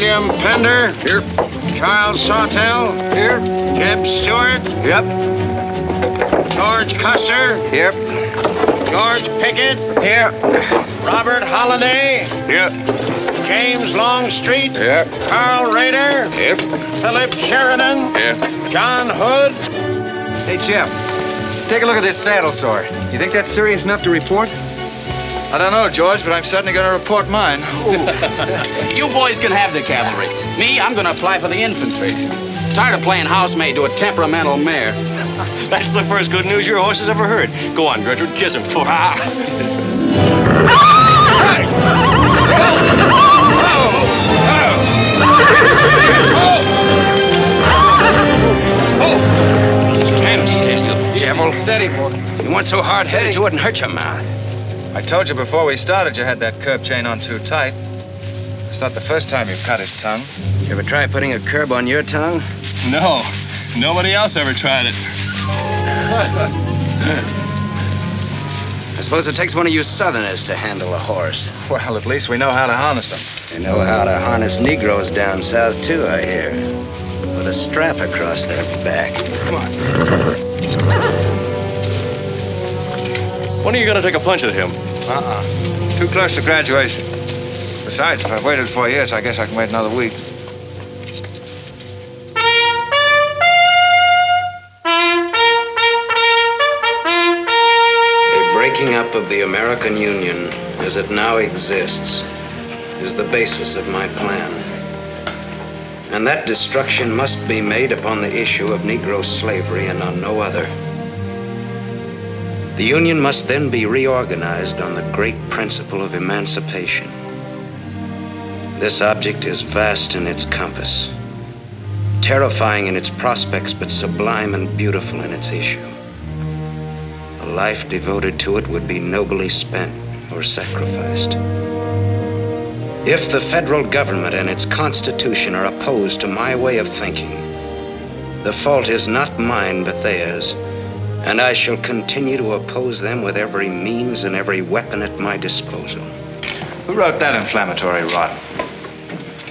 William Pender. Here. Charles Sawtell. Here. Jeb Stewart. Yep. George Custer. Yep. George Pickett. Here. Robert Holliday. Yep. James Longstreet. Yep. Carl Rader. Yep. Philip Sheridan. Yep. John Hood. Hey, Jim. Take a look at this saddle sore. You think that's serious enough to report? I don't know, George, but I'm certainly going to report mine. You boys can have the cavalry. Me, I'm going to apply for the infantry. Tired of playing housemaid to a temperamental mare. That's the first good news your horse has ever heard. Go on, Gertrude, kiss him for Stand still, you devil. Steady, boy. You weren't so hard-headed you wouldn't hurt your mouth. I told you before we started you had that curb chain on too tight. It's not the first time you've cut his tongue. You ever try putting a curb on your tongue? No, nobody else ever tried it. I suppose it takes one of you Southerners to handle a horse. Well, at least we know how to harness them. They know how to harness Negroes down south, too, I hear. With a strap across their back. Come on. When are you going to take a punch at him? Too close to graduation. Besides, if I've waited 4 years, I guess I can wait another week. A breaking up of the American Union, as it now exists, is the basis of my plan. And that destruction must be made upon the issue of Negro slavery and on no other. The Union must then be reorganized on the great principle of emancipation. This object is vast in its compass, terrifying in its prospects, but sublime and beautiful in its issue. A life devoted to it would be nobly spent or sacrificed. If the federal government and its constitution are opposed to my way of thinking, the fault is not mine but theirs, and I shall continue to oppose them with every means and every weapon at my disposal. Who wrote that inflammatory rot?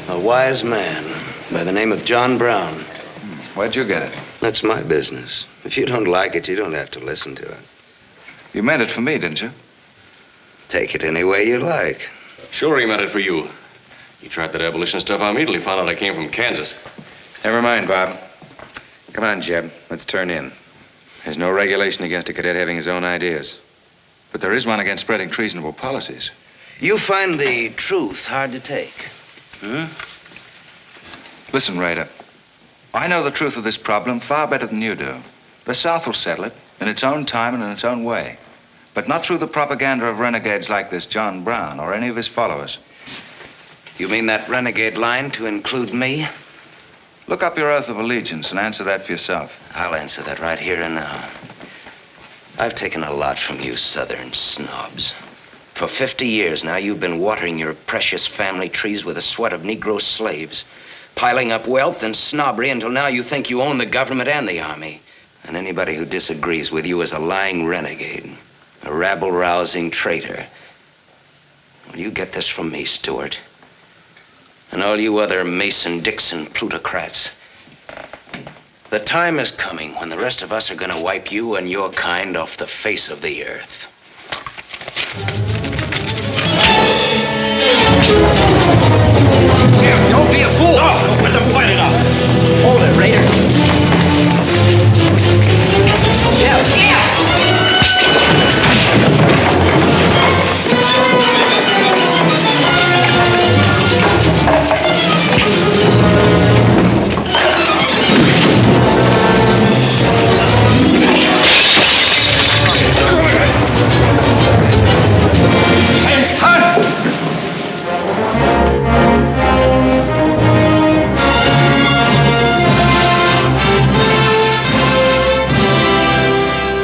A wise man by the name of John Brown. Where'd you get it? That's my business. If you don't like it, you don't have to listen to it. You meant it for me, didn't you? Take it any way you like. Sure he meant it for you. He tried that abolition stuff on me till he found out I came from Kansas. Never mind, Bob. Come on, Jeb. Let's turn in. There's no regulation against a cadet having his own ideas. But there is one against spreading treasonable policies. You find the truth hard to take, huh? Listen, Rader. I know the truth of this problem far better than you do. The South will settle it in its own time and in its own way. But not through the propaganda of renegades like this John Brown or any of his followers. You mean that renegade line to include me? Look up your oath of allegiance and answer that for yourself. I'll answer that right here and now. I've taken a lot from you Southern snobs. For 50 years now, you've been watering your precious family trees with the sweat of Negro slaves, piling up wealth and snobbery until now you think you own the government and the army. And anybody who disagrees with you is a lying renegade, a rabble-rousing traitor. Well, you get this from me, Stewart. And all you other Mason-Dixon plutocrats. The time is coming when the rest of us are going to wipe you and your kind off the face of the earth. Jim, don't be a fool! No, let them fight it out! Hold it, Raider. Jeb!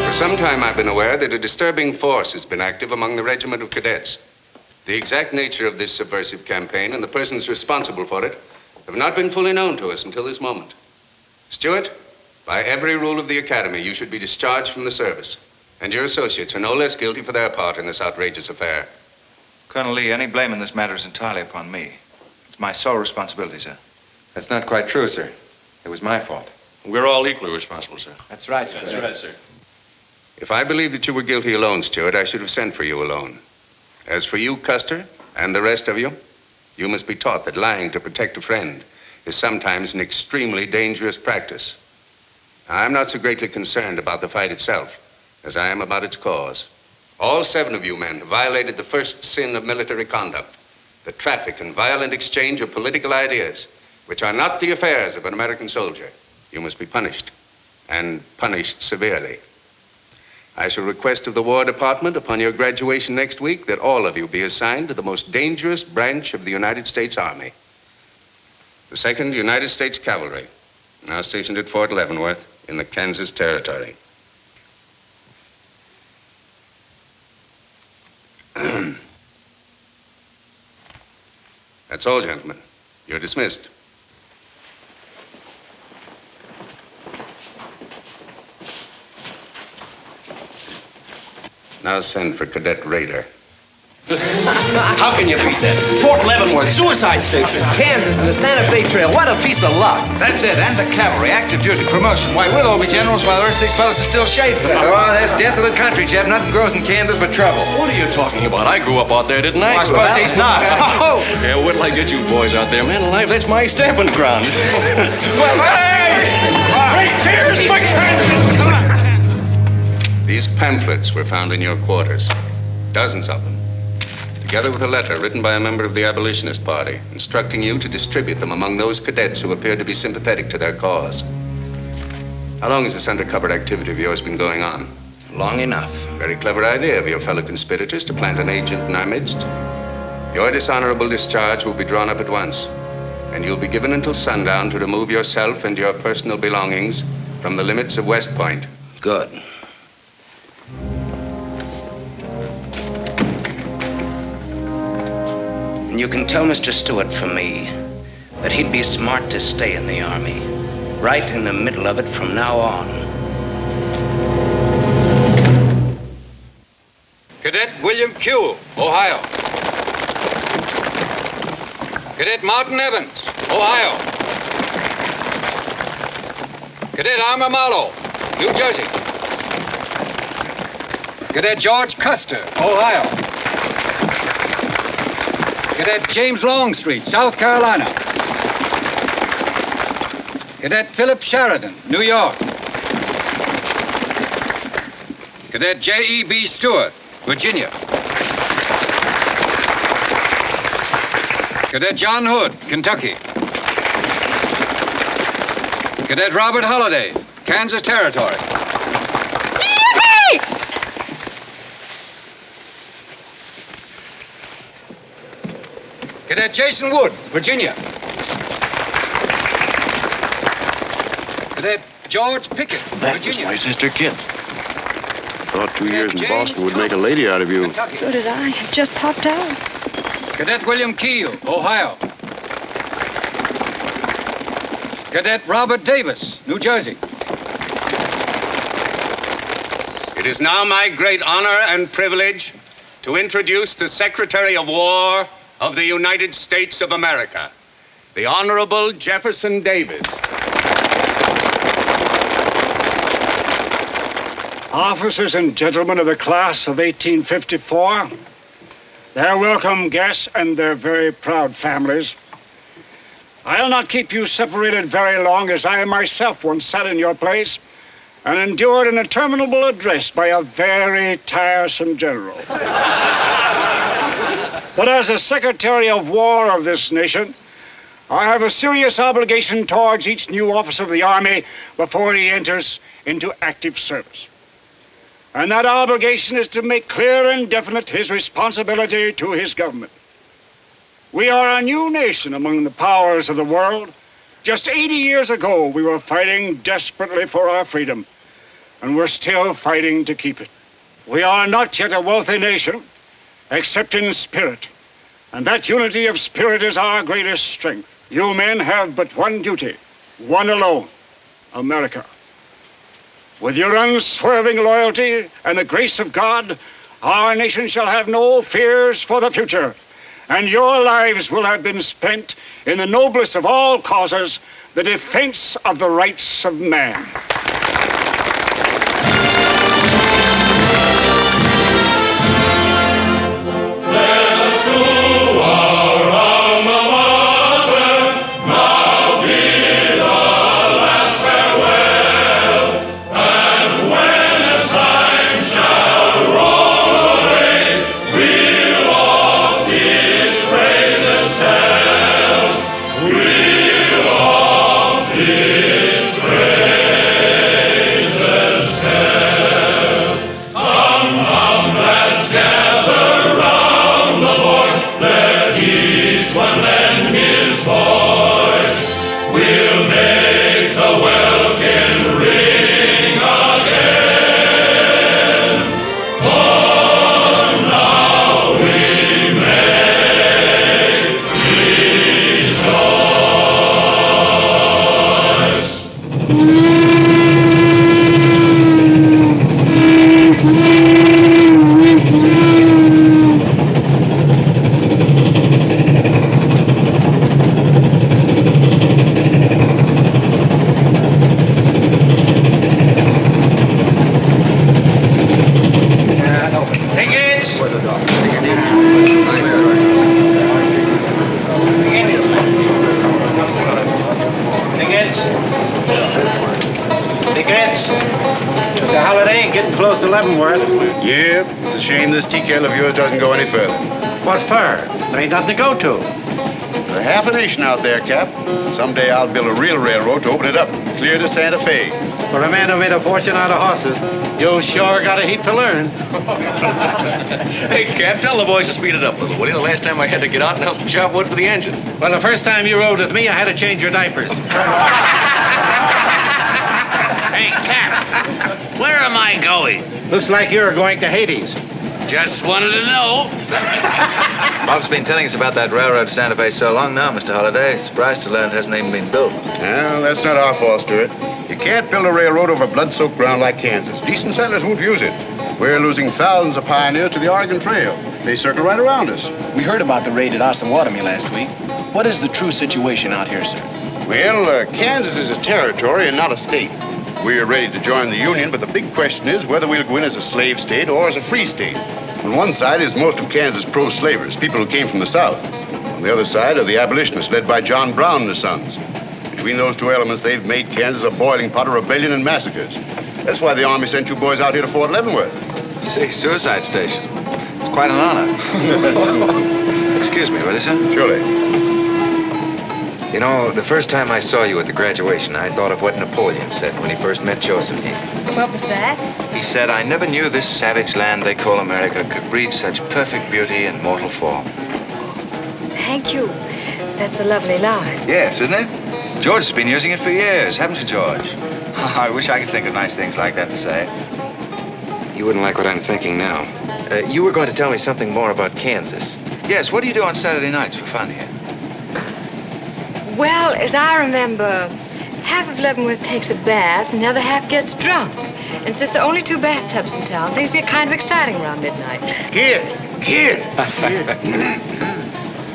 For some time, I've been aware that a disturbing force has been active among the regiment of cadets. The exact nature of this subversive campaign and the persons responsible for it have not been fully known to us until this moment. Stewart, by every rule of the academy, you should be discharged from the service. And your associates are no less guilty for their part in this outrageous affair. Colonel Lee, any blame in this matter is entirely upon me. It's my sole responsibility, sir. That's not quite true, sir. It was my fault. We're all equally responsible, sir. That's right, sir. sir. If I believed that you were guilty alone, Stuart, I should have sent for you alone. As for you, Custer, and the rest of you, you must be taught that lying to protect a friend is sometimes an extremely dangerous practice. I'm not so greatly concerned about the fight itself as I am about its cause. All 7 of you men have violated the first sin of military conduct, the traffic and violent exchange of political ideas, which are not the affairs of an American soldier. You must be punished, and punished severely. I shall request of the War Department upon your graduation next week that all of you be assigned to the most dangerous branch of the United States Army. The 2nd United States Cavalry, now stationed at Fort Leavenworth in the Kansas Territory. That's all, gentlemen. You're dismissed. Now send for Cadet Raider. How can you beat that? Fort Leavenworth, suicide stations, Kansas, and the Santa Fe Trail. What a piece of luck. That's it, and the cavalry, active duty, promotion. Why, we'll all be generals while the rest of these fellas are still shades. Oh, that's desolate country, Jeff. Nothing grows in Kansas but trouble. What are you talking about? I grew up out there, didn't I? I suppose he's not. Oh! Yeah, wait till I get you boys out there. Man alive, that's my stamping grounds. Well, hey! Cheers for Kansas! Come on! These pamphlets were found in your quarters. Dozens of them. Together with a letter written by a member of the Abolitionist Party, instructing you to distribute them among those cadets who appeared to be sympathetic to their cause. How long has this undercover activity of yours been going on? Long enough. Very clever idea of your fellow conspirators to plant an agent in our midst. Your dishonorable discharge will be drawn up at once, and you'll be given until sundown to remove yourself and your personal belongings from the limits of West Point. Good. And you can tell Mr. Stewart from me that he'd be smart to stay in the Army, right in the middle of it from now on. Cadet William Kuehl, Ohio. Cadet Martin Evans, Ohio. Cadet Armour Marlowe, New Jersey. Cadet George Custer, Ohio. Cadet James Longstreet, South Carolina. Cadet Philip Sheridan, New York. Cadet J.E.B. Stewart, Virginia. Cadet John Hood, Kentucky. Cadet Robert Holliday, Kansas Territory. Cadet Jason Wood, Virginia. Cadet George Pickett, Virginia. My sister Kit. Thought 2 years in Boston would make a lady out of you. Kentucky. So did I. It just popped out. Cadet William Keel, Ohio. Cadet Robert Davis, New Jersey. It is now my great honor and privilege to introduce the Secretary of War of the United States of America, the Honorable Jefferson Davis. Officers and gentlemen of the class of 1854, their welcome guests and their very proud families, I'll not keep you separated very long, as I myself once sat in your place and endured an interminable address by a very tiresome general. But as a Secretary of War of this nation, I have a serious obligation towards each new officer of the Army before he enters into active service. And that obligation is to make clear and definite his responsibility to his government. We are a new nation among the powers of the world. Just 80 years ago, we were fighting desperately for our freedom, and we're still fighting to keep it. We are not yet a wealthy nation, except in spirit. And that unity of spirit is our greatest strength. You men have but one duty, one alone, America. With your unswerving loyalty and the grace of God, our nation shall have no fears for the future. and your lives will have been spent in the noblest of all causes, the defense of the rights of man. Yep, it's a shame this TCAL of yours doesn't go any further. What for? There ain't nothing to go to. There's half a nation out there, Cap. Someday I'll build a real railroad to open it up, clear to Santa Fe. For a man who made a fortune out of horses, you sure got a heap to learn. Hey, Cap, tell the boys to speed it up a little, will you? The last time I had to get out and help them chop wood for the engine. Well, the first time you rode with me, I had to change your diapers. Hey, Cap, where am I going? Looks like you're going to Hades. Just wanted to know. Bob's been telling us about that railroad to Santa Fe so long now, Mr. Holliday. Surprised to learn it hasn't even been built. Well, that's not our fault, Stuart. You can't build a railroad over blood-soaked ground like Kansas. Decent settlers won't use it. We're losing thousands of pioneers to the Oregon Trail. They circle right around us. We heard about the raid at Osawatomie last week. What is the true situation out here, sir? Well, Kansas is a territory and not a state. We're ready to join the Union, but the big question is whether we'll go in as a slave state or as a free state. On one side is most of Kansas pro-slavers, people who came from the South. On the other side are the abolitionists led by John Brown and his sons. Between those two elements, they've made Kansas a boiling pot of rebellion and massacres. That's why the Army sent you boys out here to Fort Leavenworth. See, suicide station. It's quite an honor. Excuse me, will you, sir? Surely. You know, the first time I saw you at the graduation, I thought of what Napoleon said when he first met Josephine. What was that? He said, I never knew this savage land they call America could breed such perfect beauty and mortal form. Thank you. That's a lovely line. Yes, isn't it? George has been using it for years, haven't you, George? I wish I could think of nice things like that to say. You wouldn't like what I'm thinking now. You were going to tell me something more about Kansas. Yes, what do you do on Saturday nights for fun here? Well, as I remember, half of Leavenworth takes a bath and the other half gets drunk. And since there are only 2 bathtubs in town, things get kind of exciting around midnight. Kid!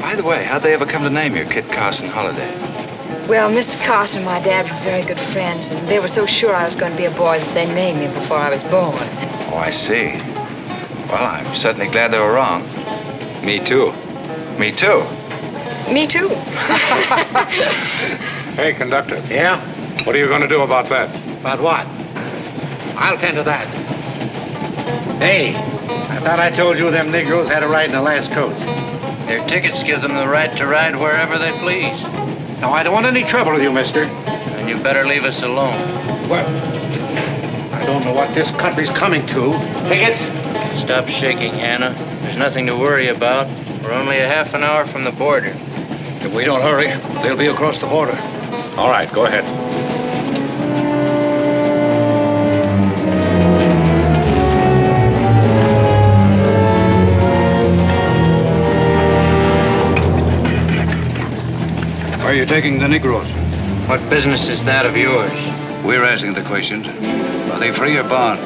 By the way, how'd they ever come to name you Kit Carson Holliday? Well, Mr. Carson and my dad were very good friends, and they were so sure I was going to be a boy that they named me before I was born. Oh, I see. Well, I'm certainly glad they were wrong. Me too. Me too. Me too. Hey, conductor. Yeah? What are you going to do about that? About what? I'll tend to that. Hey, I thought I told you them Negroes had a ride in the last coach. Their tickets give them the right to ride wherever they please. Now, I don't want any trouble with you, mister. And you better leave us alone. Well, I don't know what this country's coming to. Tickets? Stop shaking, Hannah. There's nothing to worry about. We're only a half an hour from the border. If we don't hurry, they'll be across the border. All right, go ahead. Where are you taking the Negroes? What business is that of yours? We're asking the questions. Are they free or bond?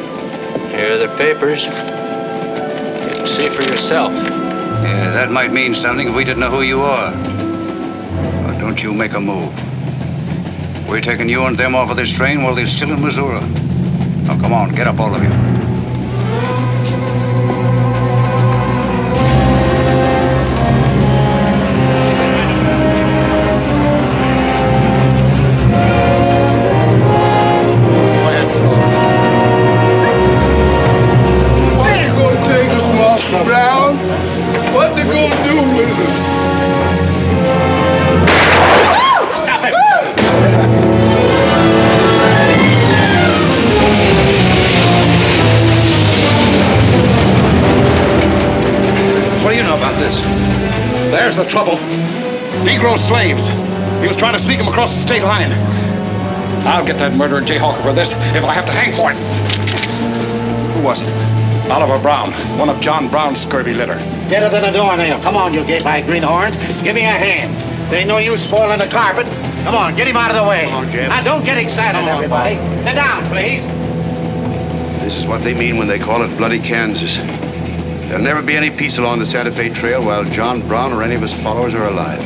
Here are the papers. You can see for yourself. Yeah, that might mean something if we didn't know who you are. But don't you make a move. We're taking you and them off of this train while they're still in Missouri. Now, come on, get up, all of you. Brown, what they gonna do with us? Stop it! What do you know about this? There's the trouble. Negro slaves. He was trying to sneak them across the state line. I'll get that murdering Jayhawk for this if I have to hang for it. Who was it? Oliver Brown, one of John Brown's scurvy litter. Get it in the doornail. Come on, you gay-eyed greenhorns. Give me a hand. There ain't no use spoiling the carpet. Come on, get him out of the way. Come on, Jeb. Now, don't get excited, everybody. Sit down, please. This is what they mean when they call it bloody Kansas. There'll never be any peace along the Santa Fe Trail while John Brown or any of his followers are alive.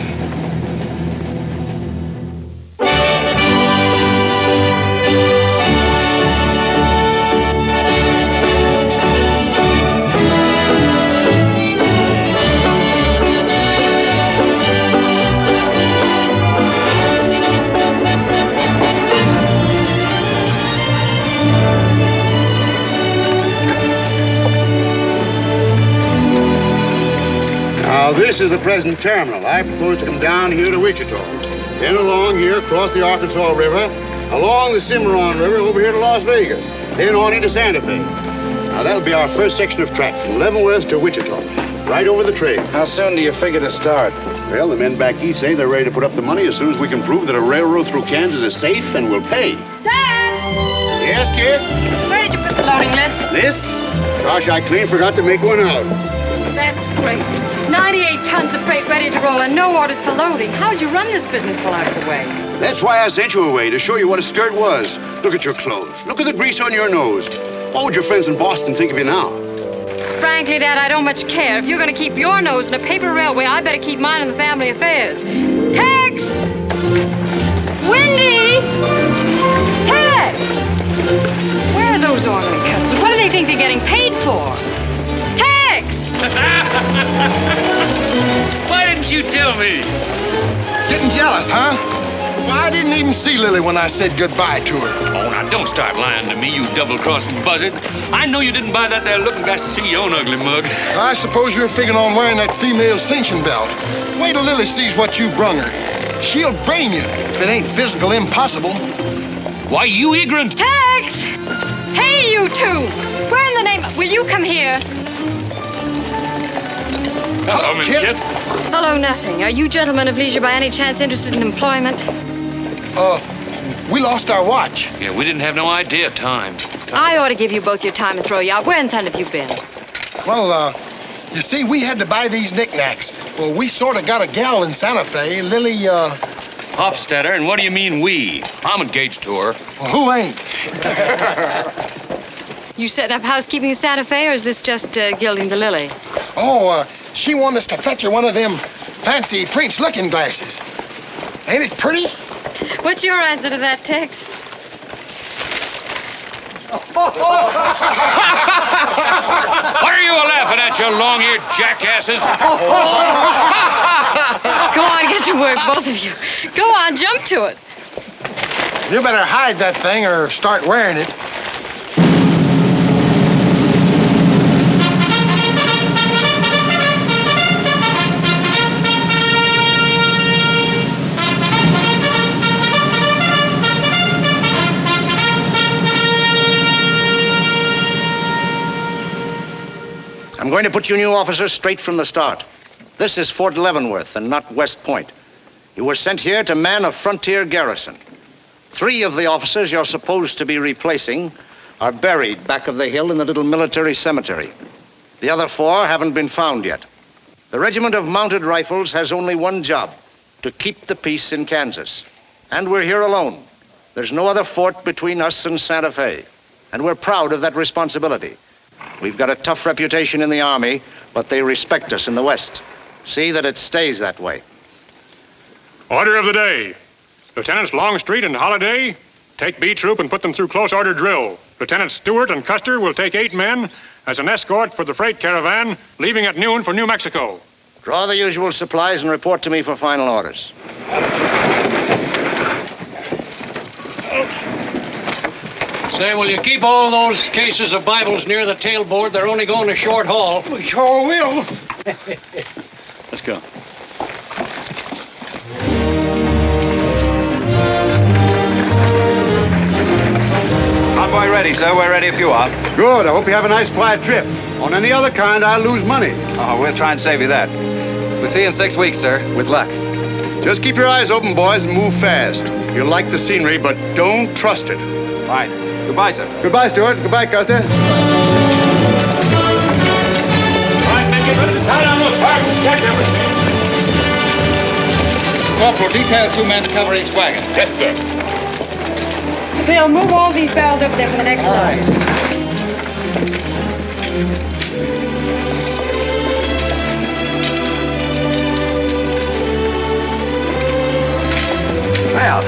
Now, this is the present terminal. I propose to come down here to Wichita, then along here, across the Arkansas River, along the Cimarron River, over here to Las Vegas, then on into Santa Fe. Now, that'll be our first section of track from Leavenworth to Wichita, right over the trail. How soon do you figure to start? Well, the men back east say they're ready to put up the money as soon as we can prove that a railroad through Kansas is safe and will pay. Dad! Yes, kid? Where did you put the loading list? List? Gosh, I clean forgot to make one out. That's great. 98 tons of freight ready to roll and no orders for loading. How'd you run this business while I was away? That's why I sent you away, to show you what a skirt was. Look at your clothes. Look at the grease on your nose. What would your friends in Boston think of you now? Frankly, Dad, I don't much care. If you're going to keep your nose in a paper railway, I better keep mine in the family affairs. Tex! Wendy! Tex! Where are those ornery customers? What do they think they're getting paid for? Tex! Why didn't you tell me? Getting jealous, huh? Well, I didn't even see Lily when I said goodbye to her. Oh, now don't start lying to me, you double-crossing buzzard. I know you didn't buy that there looking glass to see your own ugly mug. I suppose you're figuring on wearing that female cinching belt. Wait till Lily sees what you brung her. She'll brain you if it ain't physical impossible. Why, you ignorant. Tex! Hey, you two! Where in the name... Will you come here? Hello, Miss Kip. Hello, nothing. Are you gentlemen of leisure by any chance interested in employment? We lost our watch. Yeah, we didn't have no idea of time. I ought to give you both your time and throw you out. Where in town have you been? Well, you see, we had to buy these knickknacks. Well, we sort of got a gal in Santa Fe, Lily, Hofstadter, and what do you mean we? I'm engaged to her. Well, who ain't? You setting up housekeeping in Santa Fe, or is this just gilding the lily? Oh, she wanted us to fetch her one of them fancy French looking glasses. Ain't it pretty? What's your answer to that, Tex? What are you laughing at, you long-eared jackasses? Go on, get to work, both of you. Go on, jump to it. You better hide that thing or start wearing it. I'm going to put you new officers straight from the start. This is Fort Leavenworth and not West Point. You were sent here to man a frontier garrison. 3 of the officers you're supposed to be replacing are buried back of the hill in the little military cemetery. The other 4 haven't been found yet. The Regiment of Mounted Rifles has only one job, to keep the peace in Kansas. And we're here alone. There's no other fort between us and Santa Fe. And we're proud of that responsibility. We've got a tough reputation in the Army but they respect us in the West. See that it stays that way. Order of the day. Lieutenants Longstreet and Holliday, take B Troop and put them through close order drill. Lieutenants Stewart and Custer will take 8 men as an escort for the freight caravan, leaving at noon for New Mexico. Draw the usual supplies and report to me for final orders. Say, will you keep all those cases of Bibles near the tailboard? They're only going a short haul. We sure will. Let's go. Convoy ready, sir. We're ready if you are. Good. I hope you have a nice, quiet trip. On any other kind, I'll lose money. Oh, we'll try and save you that. We'll see you in 6 weeks, sir. With luck. Just keep your eyes open, boys, and move fast. You'll like the scenery, but don't trust it. Right. Goodbye, sir. Goodbye, Stuart. Goodbye, Custer. All right, men, get ready to tie down those wagons and check everything. Corporal, detail 2 men to cover each wagon. Yes, sir. Bill, move all these barrels over there for the next load. Well,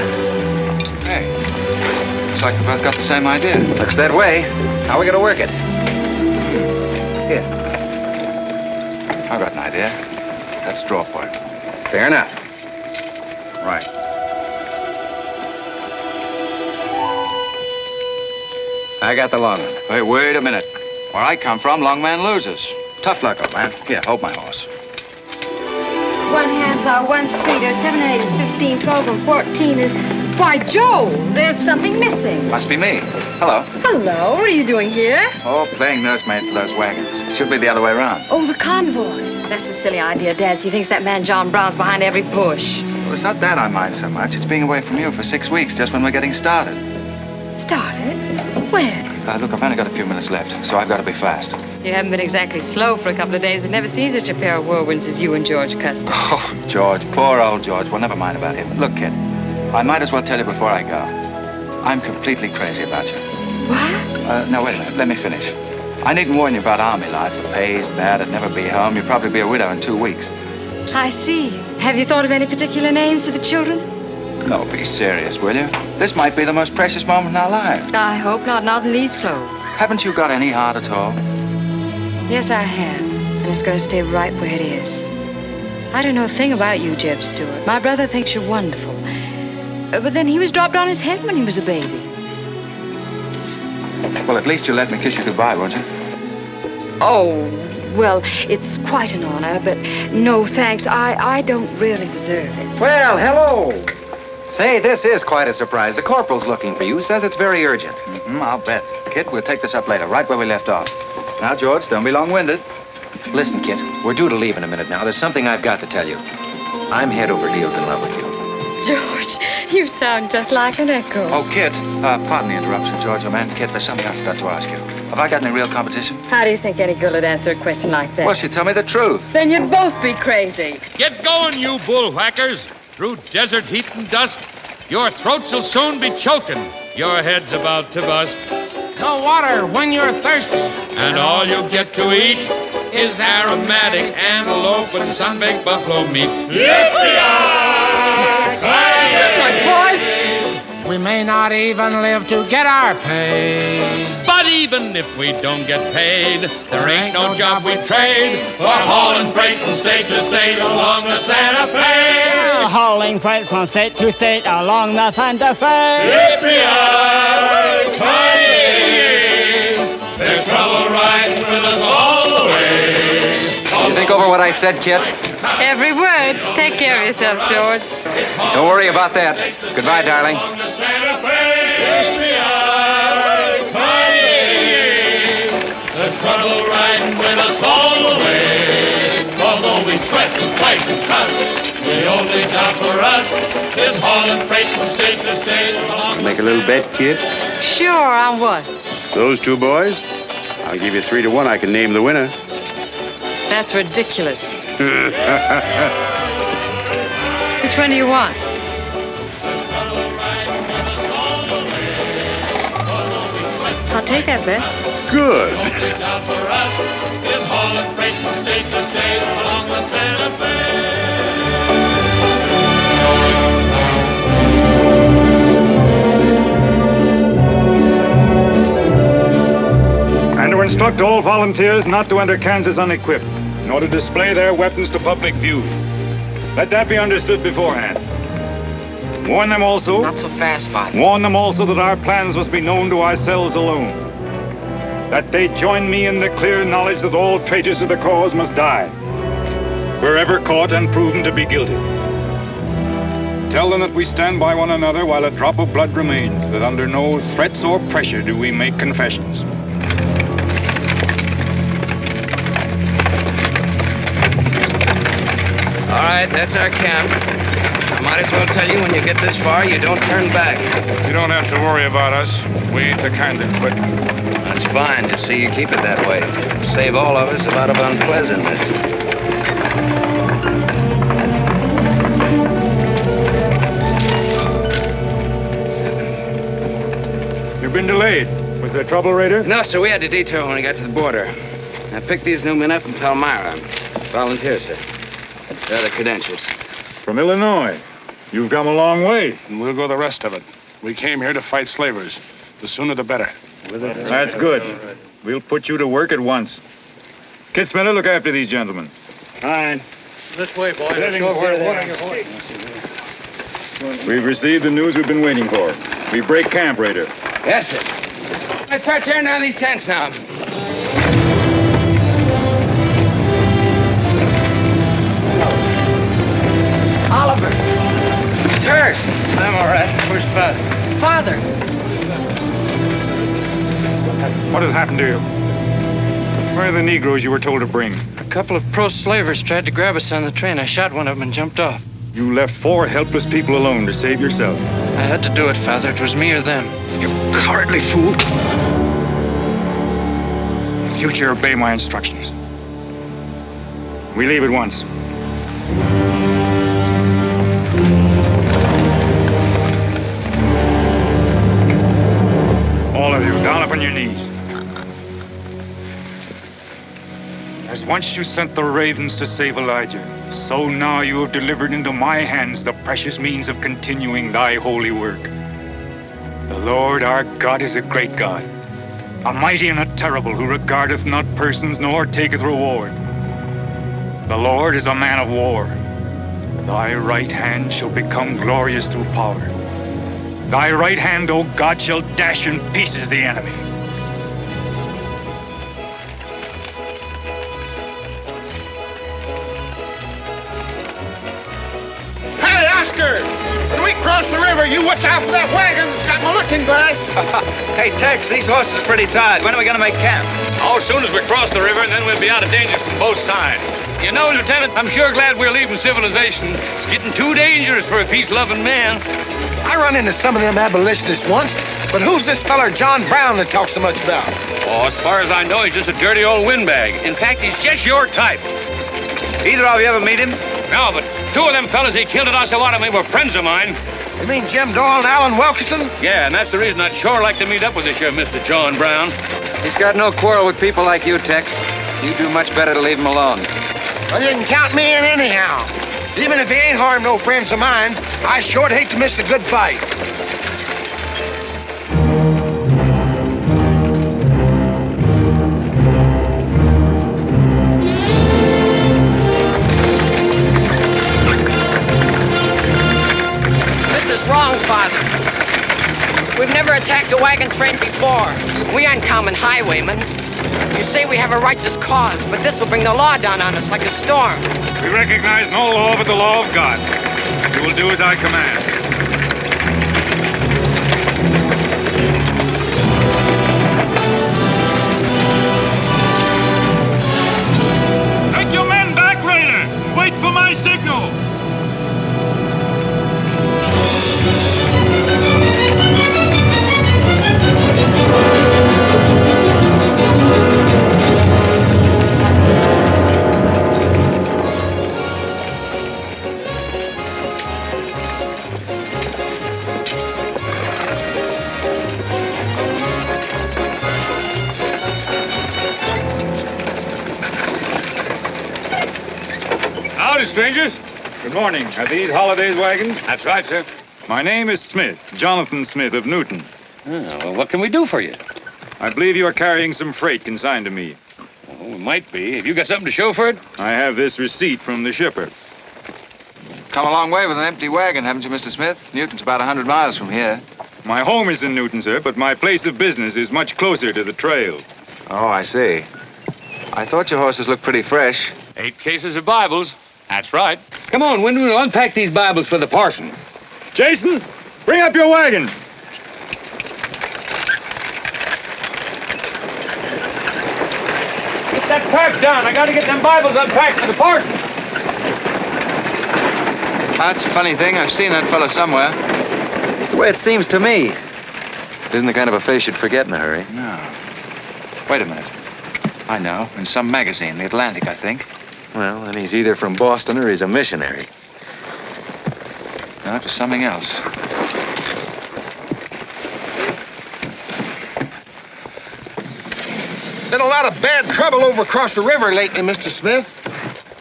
Hey. Looks like we both got the same idea. looks that way. How are we going to work it? Here. I've got an idea. Let's draw for it. Fair enough. Right. I got the long one. Hey, wait a minute. Where I come from, long man loses. Tough luck, old man. Here, hold my horse. 1 half hour, 1 seater, 7 and 8 is 15, 12 and 14 and... Why, Joe, there's something missing. Must be me. Hello. Hello, what are you doing here? Oh, playing nursemaid for those wagons. Should be the other way around. Oh, the convoy. That's a silly idea, Dad. He thinks that man John Brown's behind every bush. Well, it's not that I mind so much. It's being away from you for 6 weeks, just when we're getting started. Started? Where? Look, I've only got a few minutes left, so I've got to be fast. You haven't been exactly slow for a couple of days. I've never seen such a pair of whirlwinds as you and George Custer. Oh, George, poor old George. Well, never mind about him. Look, kid, I might as well tell you before I go. I'm completely crazy about you. What? No, wait a minute. Let me finish. I needn't warn you about army life. The pay's bad. I'd never be home. You'd probably be a widow in 2 weeks. I see. Have you thought of any particular names for the children? No, be serious, will you? This might be the most precious moment in our lives. I hope not in these clothes. Haven't you got any heart at all? Yes, I have. And it's going to stay right where it is. I don't know a thing about you, Jeb Stewart. My brother thinks you're wonderful. But then he was dropped on his head when he was a baby. Well, at least you'll let me kiss you goodbye, won't you? Oh, well, it's quite an honor, but no thanks. I don't really deserve it. Well, hello. Say, this is quite a surprise. The corporal's looking for you. Says it's very urgent. I'll bet. Kit, we'll take this up later, right where we left off. Now, George, don't be long-winded. Listen, Kit, we're due to leave in a minute now. There's something I've got to tell you. I'm head over heels in love with you. George, you sound just like an echo. Oh, Kit, pardon the interruption, George, old man. Kit, there's something I forgot to ask you. Have I got any real competition? How do you think any girl would answer a question like that? Well, she'd tell me the truth. Then you'd both be crazy. Get going, you bullwhackers. Through desert heat and dust, your throats will soon be choking. Your head's about to bust. No water when you're thirsty. And all you get to eat is aromatic antelope and sun-baked buffalo meat. We may not even live to get our pay. But even if we don't get paid, there ain't no job we trade for hauling freight from state to state along the Santa Fe. Hauling freight from state to state along the Santa Fe. There's trouble riding with us all the way. Did you think over what I said, Kit? Every word. Take care of yourself, George. Don't worry about that. Goodbye, darling. There's trouble riding with us all the way. Although we sweat and fight and cuss, the only job for us is hauling freight from state to state. Make a little bet, Kid. Sure, on what? Those 2 boys? I'll give you 3 to 1. I can name the winner. That's ridiculous. Which one do you want? I'll take that bet. Good. The only job for us is hauling freight from state state to state along the Santa Fe. And to instruct all volunteers not to enter Kansas unequipped, nor to display their weapons to public view. Let that be understood beforehand. Warn them also. Not so fast, Father. Warn them also that our plans must be known to ourselves alone. That they join me in the clear knowledge that all traitors to the cause must die, wherever caught and proven to be guilty. Tell them that we stand by one another while a drop of blood remains, that under no threats or pressure do we make confessions. All right, that's our camp. I might as well tell you when you get this far, you don't turn back. You don't have to worry about us. We ain't the kind that quit. That's fine. Just see you keep it that way. Save all of us a lot of unpleasantness. You've been delayed. Was there trouble, Raider? No, sir. We had to detour when we got to the border. I picked these new men up in Palmyra. Volunteers, sir. They're the credentials. From Illinois. You've come a long way. And we'll go the rest of it. We came here to fight slavers. The sooner the better. That's good. We'll put you to work at once. Kid Smiller, look after these gentlemen. Fine. This way, boys. Let's go where the water We've received the news we've been waiting for. We break camp, Raider. Yes, sir. Let's start tearing down these tents now. Oliver. He's hurt. I'm all right. Where's Father? Father. What has happened to you? Where are the Negroes you were told to bring? A couple of pro-slavers tried to grab us on the train. I shot one of them and jumped off. You left 4 helpless people alone to save yourself. I had to do it, Father. It was me or them. You cowardly fool. In future, obey my instructions. We leave at once. All of you, down upon your knees. As once you sent the ravens to save Elijah, so now you have delivered into my hands the precious means of continuing thy holy work. The Lord our God is a great God, a mighty and a terrible, who regardeth not persons nor taketh reward. The Lord is a man of war. Thy right hand shall become glorious through power. Thy right hand, O God, shall dash in pieces the enemy. Hey, Oscar! When we cross the river, you watch out for that wagon that's got my looking glass. Hey, Tex, these horses are pretty tired. When are we going to make camp? Oh, as soon as we cross the river, and then we'll be out of danger from both sides. You know, Lieutenant, I'm sure glad we're leaving civilization. It's getting too dangerous for a peace-loving man. I run into some of them abolitionists once, but who's this feller John Brown that talks so much about? Oh, as far as I know, he's just a dirty old windbag. In fact, he's just your type. Either of you ever meet him? No, but 2 of them fellas he killed at Osawatomie were friends of mine. You mean Jim Doyle and Alan Wilkerson? Yeah, and that's the reason I'd sure like to meet up with this here Mr. John Brown. He's got no quarrel with people like you, Tex. You do much better to leave him alone. Well, you can count me in anyhow. Even if he ain't harmed no friends of mine, I sure hate to miss a good fight. This is wrong, Father. We've never attacked a wagon train before. We aren't common highwaymen. You say we have a righteous cause, but this will bring the law down on us like a storm. We recognize no law but the law of God. You will do as I command. Take your men back, Raider. Wait for my signal. morning, strangers. Good morning. Are these Holliday's wagons? That's right, sir. My name is Smith, Jonathan Smith of Newton. Well, what can we do for you? I believe you are carrying some freight consigned to me. Oh, we might be. Have you got something to show for it? I have this receipt from the shipper. Come a long way with an empty wagon, haven't you, Mr. Smith? Newton's about 100 miles from here. My home is in Newton, sir, but my place of business is much closer to the trail. Oh, I see. I thought your horses looked pretty fresh. 8 cases of Bibles. That's right. Come on, Wyndham, we'll unpack these Bibles for the parson. Jason, bring up your wagon. Get that pack down. I gotta get them Bibles unpacked for the parson. That's a funny thing. I've seen that fellow somewhere. It's the way it seems to me. Isn't the kind of a face you'd forget in a hurry. No. Wait a minute. I know. In some magazine, The Atlantic, I think. Well, then he's either from Boston or he's a missionary. No, it was something else. Been a lot of bad trouble over across the river lately, Mr. Smith.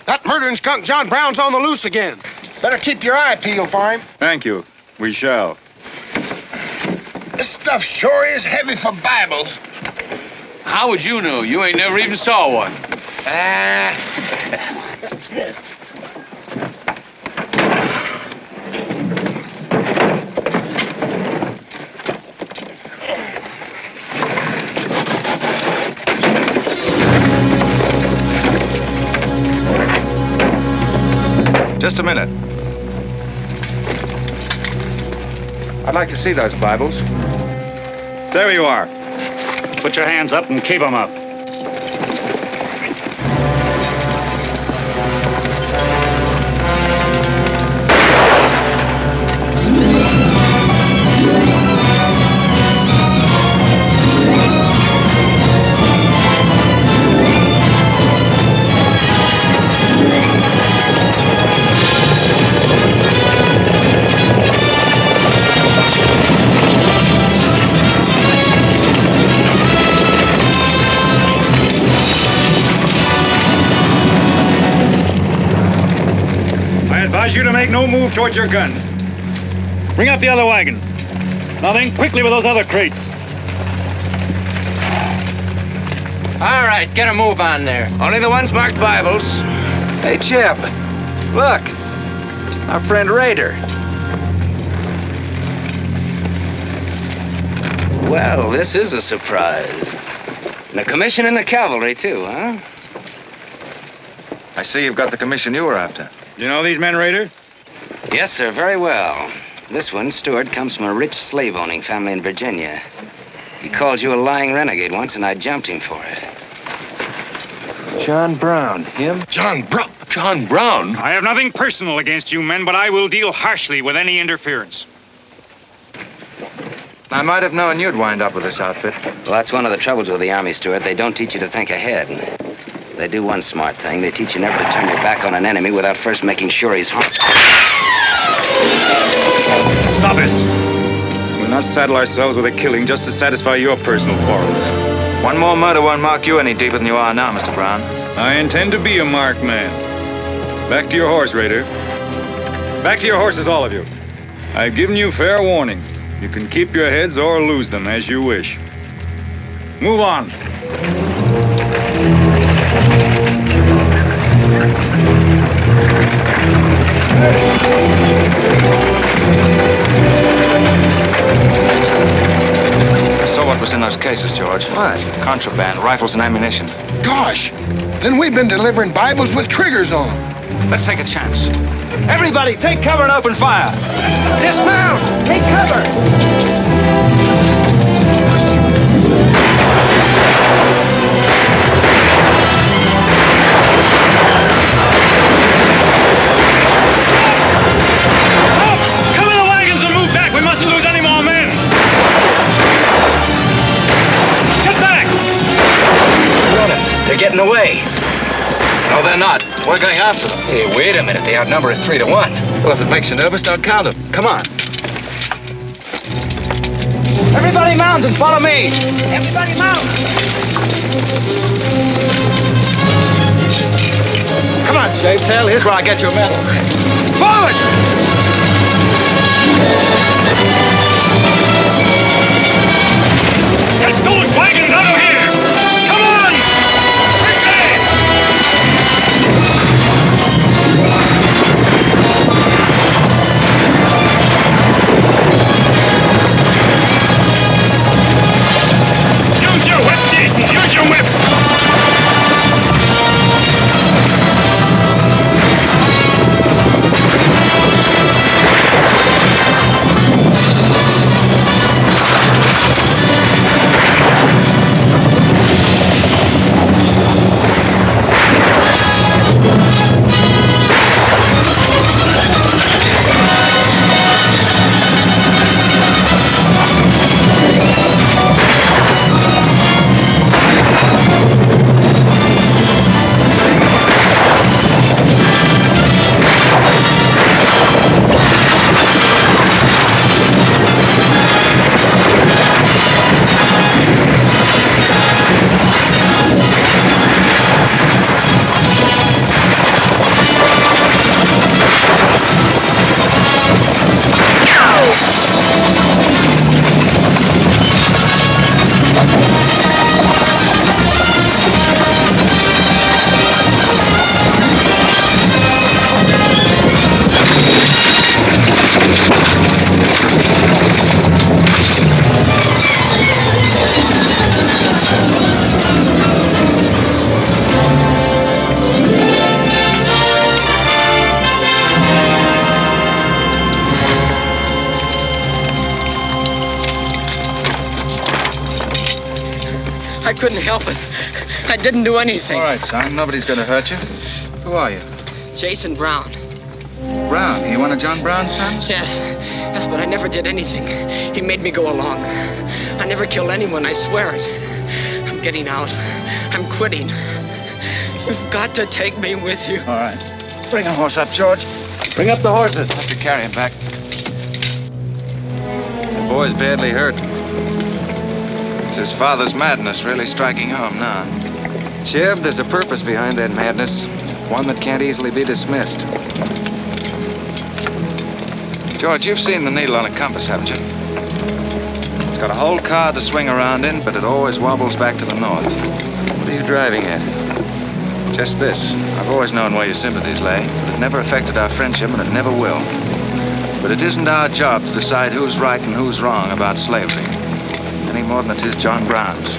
That murdering skunk John Brown's on the loose again. Better keep your eye peeled for him. Thank you. We shall. This stuff sure is heavy for Bibles. How would you know? You ain't never even saw one. Just a minute. I'd like to see those Bibles. There you are. Put your hands up and keep them up. You to make no move towards your gun. Bring up the other wagon. Now then, quickly with those other crates. All right, get a move on there. Only the ones marked Bibles. Hey, Chip. Look. Our friend Raider. Well, this is a surprise. And a commission in the cavalry, too, huh? I see you've got the commission you were after. You know these men, Raider? Yes, sir, very well. This one, Stewart, comes from a rich slave-owning family in Virginia. He called you a lying renegade once, and I jumped him for it. John Brown. Him? John Brown? John Brown? I have nothing personal against you men, but I will deal harshly with any interference. I might have known you'd wind up with this outfit. Well, that's one of the troubles with the Army, Stewart. They don't teach you to think ahead. They do one smart thing. They teach you never to turn your back on an enemy without first making sure he's harmed. Stop this! We'll not saddle ourselves with a killing just to satisfy your personal quarrels. One more murder won't mark you any deeper than you are now, Mr. Brown. I intend to be a marked man. Back to your horse, Raider. Back to your horses, all of you. I've given you fair warning. You can keep your heads or lose them as you wish. Move on. I saw what was in those cases, George. What? Contraband, rifles and ammunition. Gosh, then we've been delivering Bibles with triggers on them. Let's take a chance. Everybody, take cover and open fire. Dismount! Take cover! Cover the wagons and move back! We mustn't lose any more men! Get back! They're getting away. No, they're not. We're going after them. Hey, wait a minute. They outnumber us 3 to 1. Well, if it makes you nervous, don't count them. Come on. Everybody mount and follow me. Everybody mount. Come on, Shave Tail. Here's where I get your medal. Forward! Get those wagons out of here! Come on! Use your whip, Jason! Use your whip! I couldn't help it. I didn't do anything. All right, son. Nobody's going to hurt you. Who are you? Jason Brown. Brown. You one of John Brown's sons? Yes, but I never did anything. He made me go along. I never killed anyone, I swear it. I'm getting out. I'm quitting. You've got to take me with you. All right. Bring a horse up, George. Bring up the horses. Have to carry him back. The boy's badly hurt. It's his father's madness really striking home now. Chev, there's a purpose behind that madness. One that can't easily be dismissed. George, you've seen the needle on a compass, haven't you? It's got a whole card to swing around in, but it always wobbles back to the north. What are you driving at? Just this. I've always known where your sympathies lay, but it never affected our friendship, and it never will. But it isn't our job to decide who's right and who's wrong about slavery. Any more than it is John Brown's.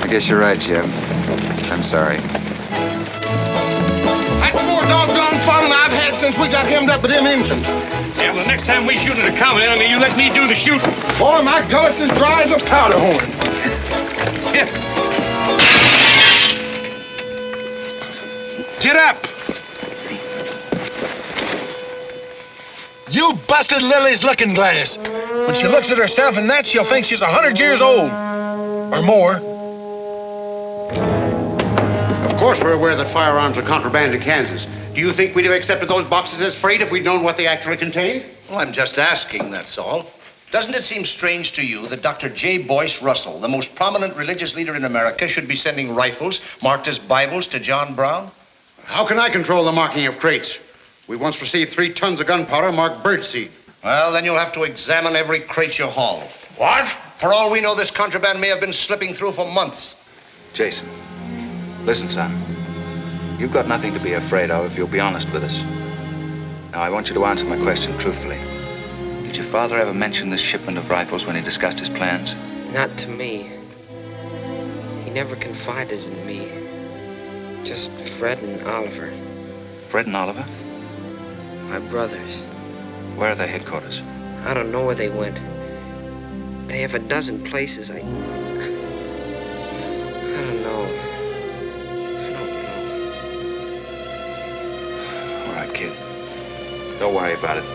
I guess you're right, Jim. I'm sorry. That's more doggone fun than I've had since we got hemmed up with them engines. Yeah, well, the next time we shoot at a common enemy, you let me do the shooting. Boy, my gullets as dry as a powder horn. Here. Get up! You busted Lily's looking glass. When she looks at herself in that, she'll think she's 100 years old. Or more. Of course we're aware that firearms are contraband in Kansas. Do you think we'd have accepted those boxes as freight if we'd known what they actually contained? Well, I'm just asking, that's all. Doesn't it seem strange to you that Dr. J. Boyce Russell, the most prominent religious leader in America, should be sending rifles marked as Bibles to John Brown? How can I control the marking of crates? We once received 3 tons of gunpowder marked birdseed. Well, then you'll have to examine every crate you haul. What? For all we know, this contraband may have been slipping through for months. Jason, listen, son. You've got nothing to be afraid of if you'll be honest with us. Now, I want you to answer my question truthfully. Did your father ever mention this shipment of rifles when he discussed his plans? Not to me. He never confided in me. Just Fred and Oliver. Fred and Oliver? My brothers. Where are their headquarters? I don't know where they went. They have a dozen places. I don't know. All right, kid. Don't worry about it.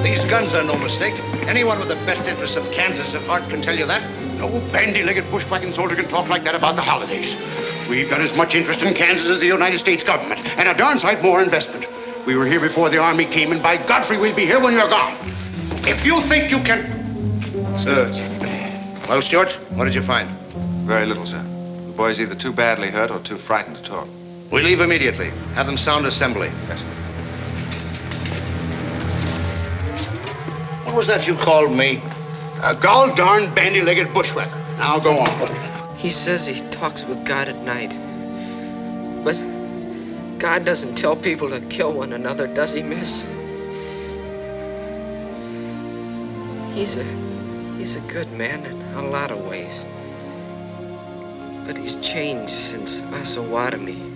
These guns are no mistake. Anyone with the best interests of Kansas at heart can tell you that. No bandy-legged bushwhacking soldier can talk like that about the holidays. We've got as much interest in Kansas as the United States government, and a darn sight more investment. We were here before the army came, and by Godfrey, we'll be here when you're gone. If you think you can... Sir. Well, Stuart, what did you find? Very little, sir. The boy's either too badly hurt or too frightened to talk. We leave immediately. Have them sound assembly. Yes, sir. What was that you called me? A gall-darn bandy-legged bushwhacker. Now go on. He says he talks with God at night. But God doesn't tell people to kill one another, does he, miss? He's a good man in a lot of ways. But he's changed since Osawatomie.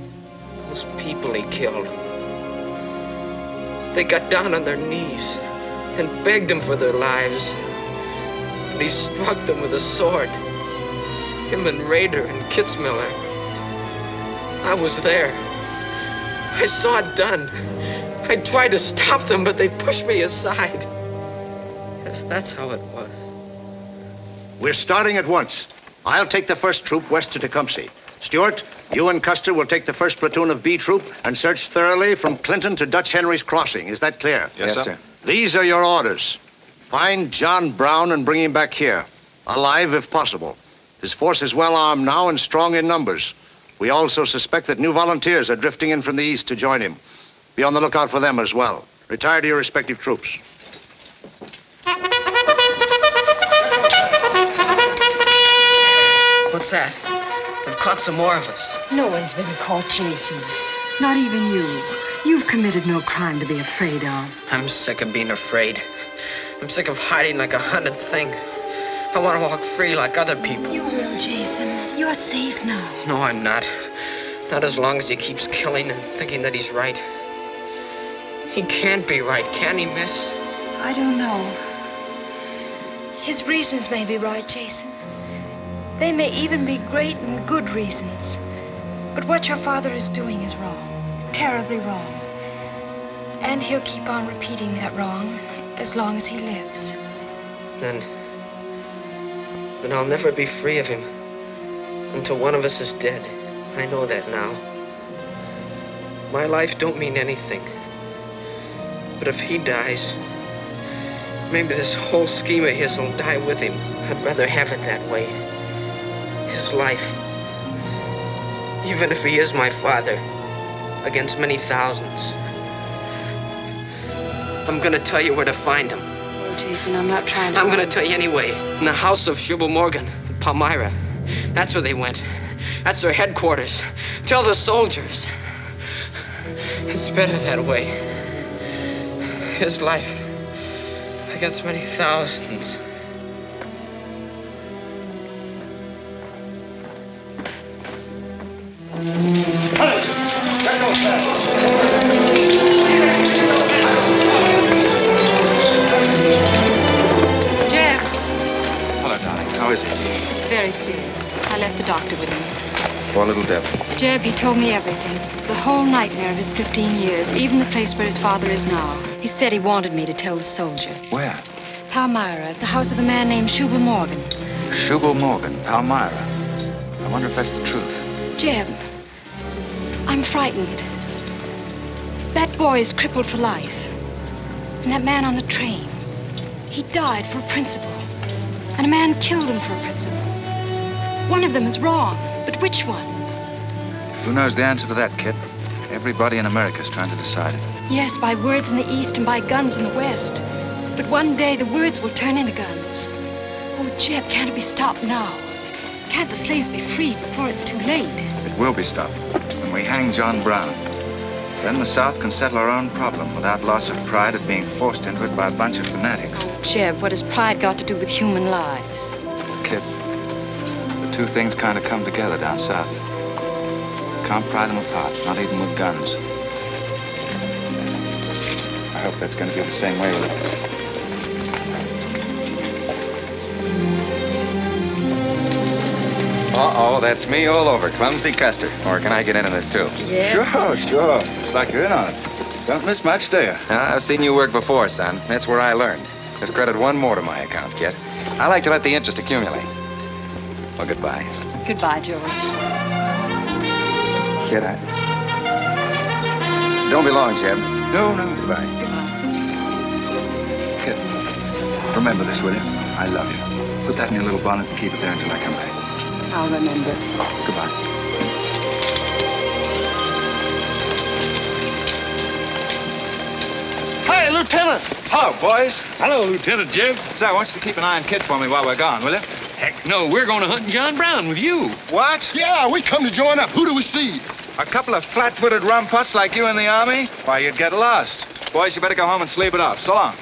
Those people he killed. They got down on their knees and begged him for their lives. But he struck them with a sword. Him and Rader and Kitzmiller. I was there. I saw it done. I tried to stop them, but they pushed me aside. Yes, that's how it was. We're starting at once. I'll take the first troop west to Tecumseh. Stuart, you and Custer will take the first platoon of B Troop and search thoroughly from Clinton to Dutch Henry's Crossing. Is that clear? Yes, sir. These are your orders. Find John Brown and bring him back here, alive if possible. His force is well armed now and strong in numbers. We also suspect that new volunteers are drifting in from the east to join him. Be on the lookout for them as well. Retire to your respective troops. What's that? They've caught some more of us. No one's been caught, Jason. Not even you. You've committed no crime to be afraid of. I'm sick of being afraid. I'm sick of hiding like a hunted thing. I want to walk free like other people. You will, Jason. You're safe now. No, I'm not. Not as long as he keeps killing and thinking that he's right. He can't be right, can he, miss? I don't know. His reasons may be right, Jason. They may even be great and good reasons. But what your father is doing is wrong. Terribly wrong. And he'll keep on repeating that wrong as long as he lives. Then I'll never be free of him until one of us is dead. I know that now. My life don't mean anything. But if he dies, maybe this whole scheme of his will die with him. I'd rather have it that way. His life. Even if he is my father, against many thousands. I'm gonna tell you where to find him. Oh, Jason, I'm not trying to... I'm gonna tell you anyway. In the house of Shubal Morgan, Palmyra. That's where they went. That's their headquarters. Tell the soldiers. It's better that way. His life against many thousands. Jeb. Hello, darling. How is he? It's very serious. I left the doctor with him. Poor little devil. Jeb, he told me everything. The whole nightmare of his 15 years, even the place where his father is now. He said he wanted me to tell the soldiers. Where? Palmyra, at the house of a man named Shubal Morgan. Shubal Morgan, Palmyra. I wonder if that's the truth. Jeb, I'm frightened. That boy is crippled for life. And that man on the train, he died for a principle. And a man killed him for a principle. One of them is wrong, but which one? Who knows the answer to that, kid? Everybody in America's trying to decide it. Yes, by words in the East and by guns in the West. But one day the words will turn into guns. Oh, Jeb, can't it be stopped now? Can't the slaves be freed before it's too late? It will be stopped when we hang John Brown. Then the South can settle our own problem without loss of pride at being forced into it by a bunch of fanatics. Jeb, what has pride got to do with human lives? Kid, the two things kind of come together down south. Can't pry them apart, not even with guns. I hope that's going to be the same way with us. Uh-oh, that's me all over, Clumsy Custer. Or can I get into this, too? Yeah. Sure. Looks like you're in on it. Don't miss much, do you? I've seen you work before, son. That's where I learned. Just credit one more to my account, kid. I like to let the interest accumulate. Well, goodbye. Goodbye, George. Kid, Don't be long, Jeb. No, goodbye. Kid, remember this, will you? I love you. Put that in your little bonnet and keep it there until I come back. I'll remember. Goodbye. Hi, Lieutenant. Hello, boys. Hello, Lieutenant Jeb. Say, I want you to keep an eye on Kid for me while we're gone, will you? Heck no, we're going to hunt John Brown with you. What? Yeah, we come to join up. Who do we see? A couple of flat-footed rumputs like you in the Army? Why, you'd get lost. Boys, you better go home and sleep it off. So long.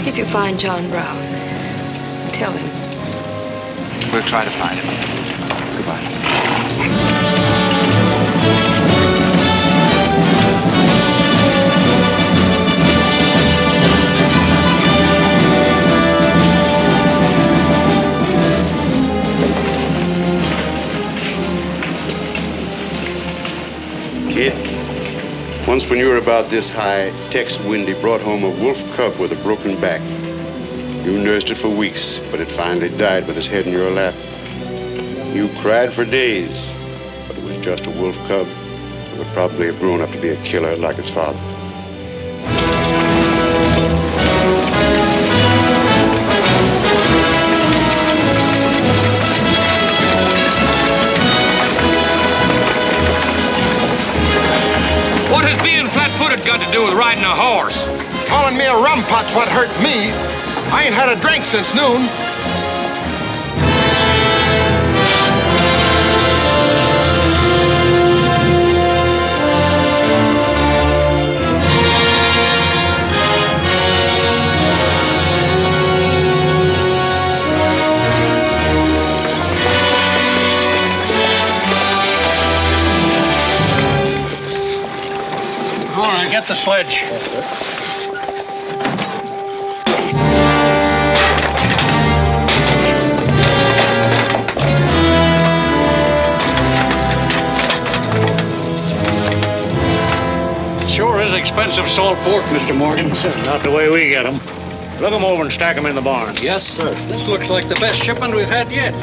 If you find John Brown, tell him. We'll try to find him. Goodbye. Kid, once when you were about this high, Tex Windy brought home a wolf cub with a broken back. You nursed it for weeks, but it finally died with its head in your lap. You cried for days, but it was just a wolf cub. It would probably have grown up to be a killer like its father. What has being flat-footed got to do with riding a horse? Calling me a rumput's what hurt me. I ain't had a drink since noon. All right, get the sledge. Sure is expensive salt pork, Mr. Morgan. Not the way we get them. Look them over and stack them in the barn. Yes, sir. This looks like the best shipment we've had yet.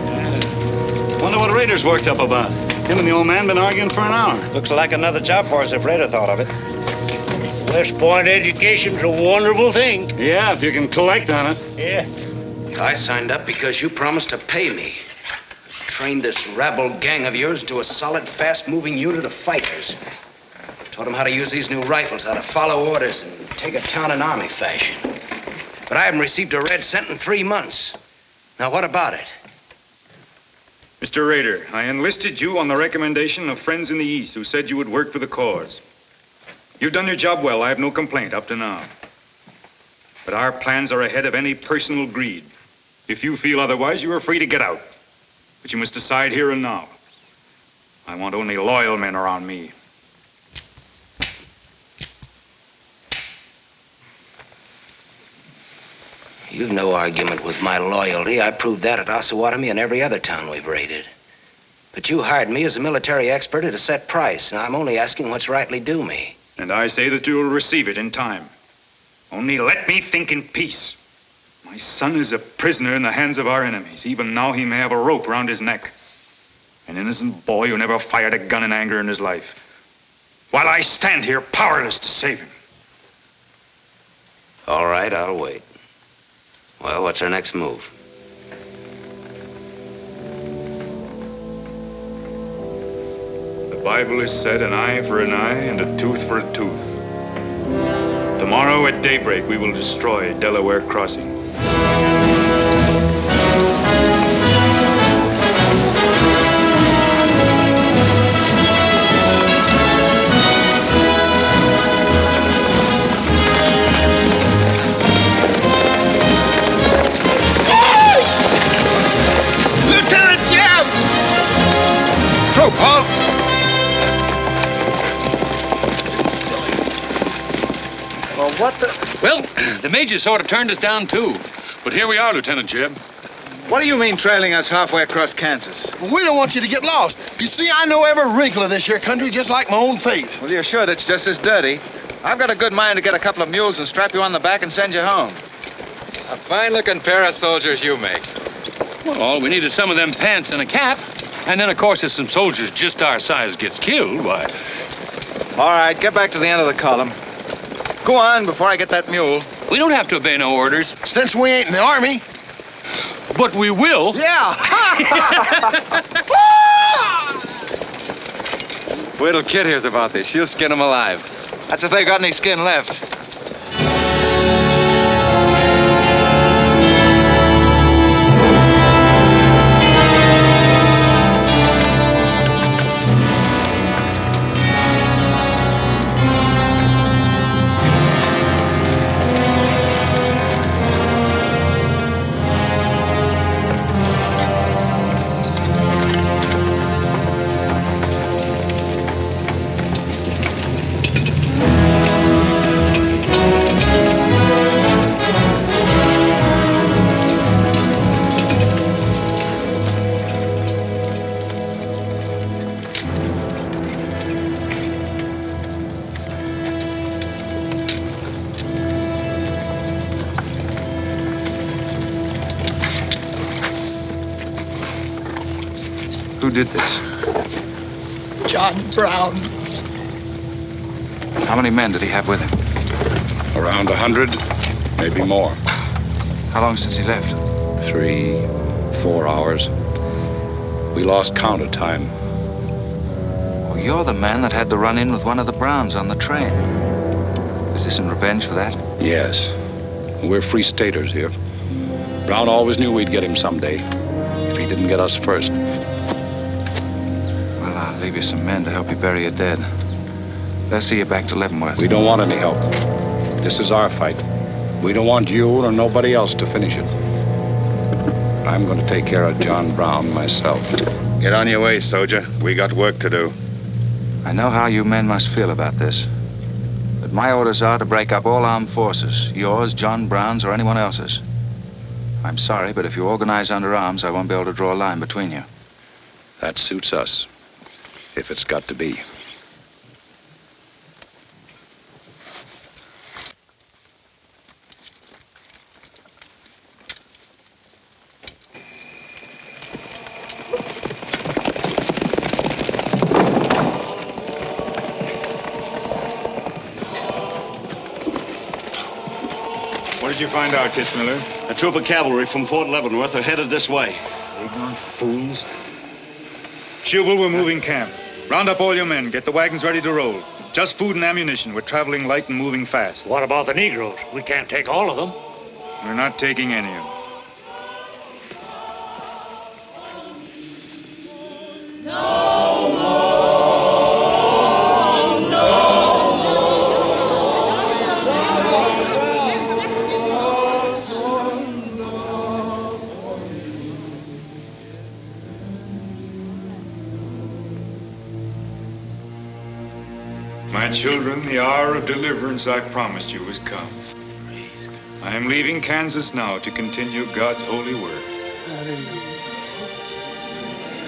Wonder what Rader's worked up about. Him and the old man been arguing for an hour. Looks like another job for us if Rader thought of it. West Point education's a wonderful thing. Yeah, if you can collect on it. Yeah. I signed up because you promised to pay me. Trained this rabble gang of yours to a solid, fast-moving unit of fighters. Taught them how to use these new rifles, how to follow orders, and take a town in army fashion. But I haven't received a red cent in 3 months. Now, what about it? Mr. Rader, I enlisted you on the recommendation of friends in the East who said you would work for the cause. You've done your job well. I have no complaint up to now. But our plans are ahead of any personal greed. If you feel otherwise, you are free to get out. But you must decide here and now. I want only loyal men around me. You've no argument with my loyalty. I proved that at Osawatomie and every other town we've raided. But you hired me as a military expert at a set price. Now I'm only asking what's rightly due me. And I say that you will receive it in time. Only let me think in peace. My son is a prisoner in the hands of our enemies. Even now he may have a rope around his neck. An innocent boy who never fired a gun in anger in his life. While I stand here powerless to save him. All right, I'll wait. Well, what's our next move? The Bible has said an eye for an eye and a tooth for a tooth. Tomorrow at daybreak, we will destroy Delaware Crossing. Halt! Well, what the... Well, the Major sort of turned us down, too. But here we are, Lieutenant Jeb. What do you mean trailing us halfway across Kansas? We don't want you to get lost. You see, I know every wrinkle of this here country just like my own face. Well, you're sure that's just as dirty? I've got a good mind to get a couple of mules and strap you on the back and send you home. A fine-looking pair of soldiers you make. Well, all we need is some of them pants and a cap. And then, of course, if some soldiers just our size gets killed, why... All right, get back to the end of the column. Go on before I get that mule. We don't have to obey no orders. Since we ain't in the Army. But we will. Yeah. Wait till Kid hears about this. She'll skin him alive. That's if they got any skin left. Who did this? John Brown. How many men did he have with him? Around 100, maybe more. How long since he left? 3, 4 hours. We lost count of time. Well, you're the man that had the run-in with one of the Browns on the train. Is this in revenge for that? Yes. We're free staters here. Brown always knew we'd get him someday, if he didn't get us first. Well, I'll leave you some men to help you bury your dead. They'll see you back to Leavenworth. We don't want any help. This is our fight. We don't want you or nobody else to finish it. I'm going to take care of John Brown myself. Get on your way, soldier. We got work to do. I know how you men must feel about this. But my orders are to break up all armed forces. Yours, John Brown's, or anyone else's. I'm sorry, but if you organize under arms, I won't be able to draw a line between you. That suits us, if it's got to be. What did you find out, Kitzmiller? A troop of cavalry from Fort Leavenworth are headed this way. Ignorant fools. Jubal, we're moving camp. Round up all your men. Get the wagons ready to roll. Just food and ammunition. We're traveling light and moving fast. What about the Negroes? We can't take all of them. We're not taking any of them. My children, the hour of deliverance I promised you has come. I am leaving Kansas now to continue God's holy work.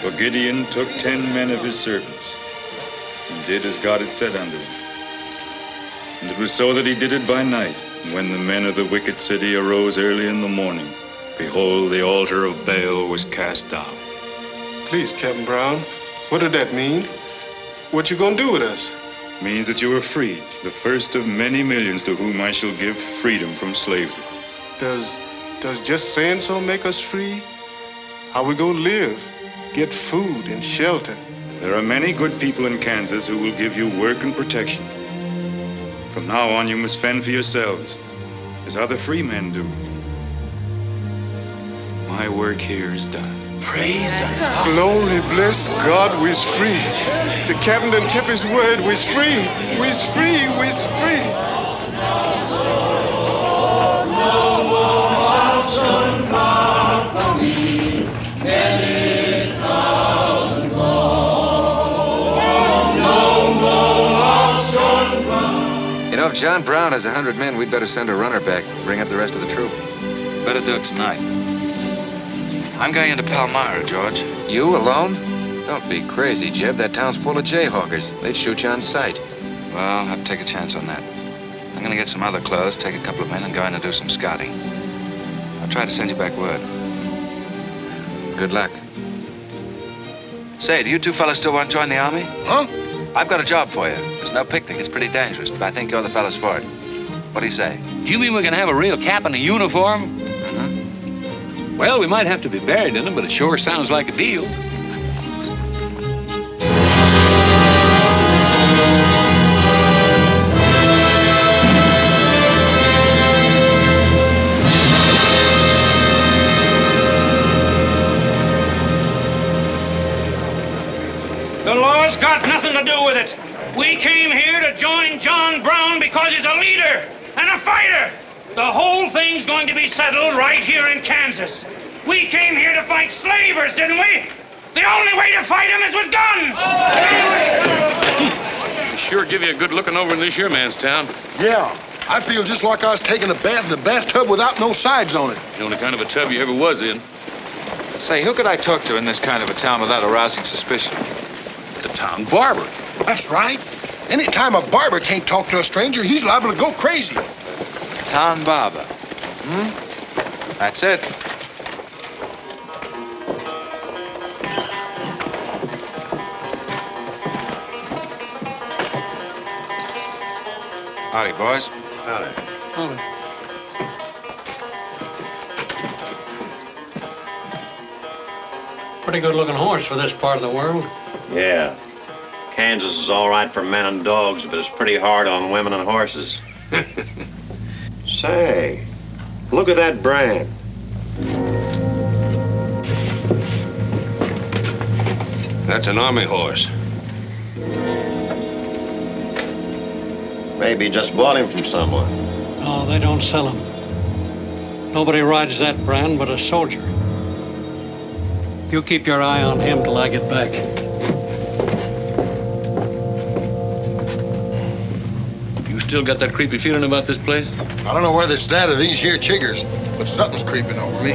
For Gideon took 10 men of his servants and did as God had said unto him. And it was so that he did it by night. And when the men of the wicked city arose early in the morning, behold, the altar of Baal was cast down. Please, Captain Brown, what did that mean? What you gonna do with us? Means that you are freed, the first of many millions to whom I shall give freedom from slavery. Does just saying so make us free? How we gonna live? Get food and shelter? There are many good people in Kansas who will give you work and protection. From now on, you must fend for yourselves, as other free men do. My work here is done. Praise God. Glory, bless God, we's free. The captain done kept his word, we's free. We's free, we's free. if John Brown has 100 men, we'd better send a runner back and bring up the rest of the troop. Better do it tonight. I'm going into Palmyra, George. You alone? Don't be crazy, Jeb. That town's full of jayhawkers. They'd shoot you on sight. Well, I'll have to take a chance on that. I'm going to get some other clothes, take a couple of men, and go in and do some scouting. I'll try to send you back word. Good luck. Say, do you two fellas still want to join the Army? Huh? I've got a job for you. There's no picnic. It's pretty dangerous, but I think you're the fellas for it. What do you say? Do you mean we're going to have a real cap and a uniform? Mm-hmm. Well, we might have to be buried in them, but it sure sounds like a deal. The law's got nothing to do with it. We came here to join John Brown because he's a leader and a fighter. The whole thing's going to be settled right here in Kansas. We came here to fight slavers, didn't we? The only way to fight them is with guns. They sure give you a good looking over in this here man's town. Yeah, I feel just like I was taking a bath in a bathtub without no sides on it. The only kind of a tub you ever was in. Say, who could I talk to in this kind of a town without arousing suspicion? The town barber. That's right. Anytime a barber can't talk to a stranger, he's liable to go crazy. Town barber. Hmm? That's it. Howdy, boys. Howdy. Pretty good looking horse for this part of the world. Yeah. Kansas is all right for men and dogs, but it's pretty hard on women and horses. Say, look at that brand. That's an army horse. Maybe you just bought him from someone. No, they don't sell them. Nobody rides that brand but a soldier. You keep your eye on him till I get back. You still got that creepy feeling about this place? I don't know whether it's that or these here chiggers, but something's creeping over me.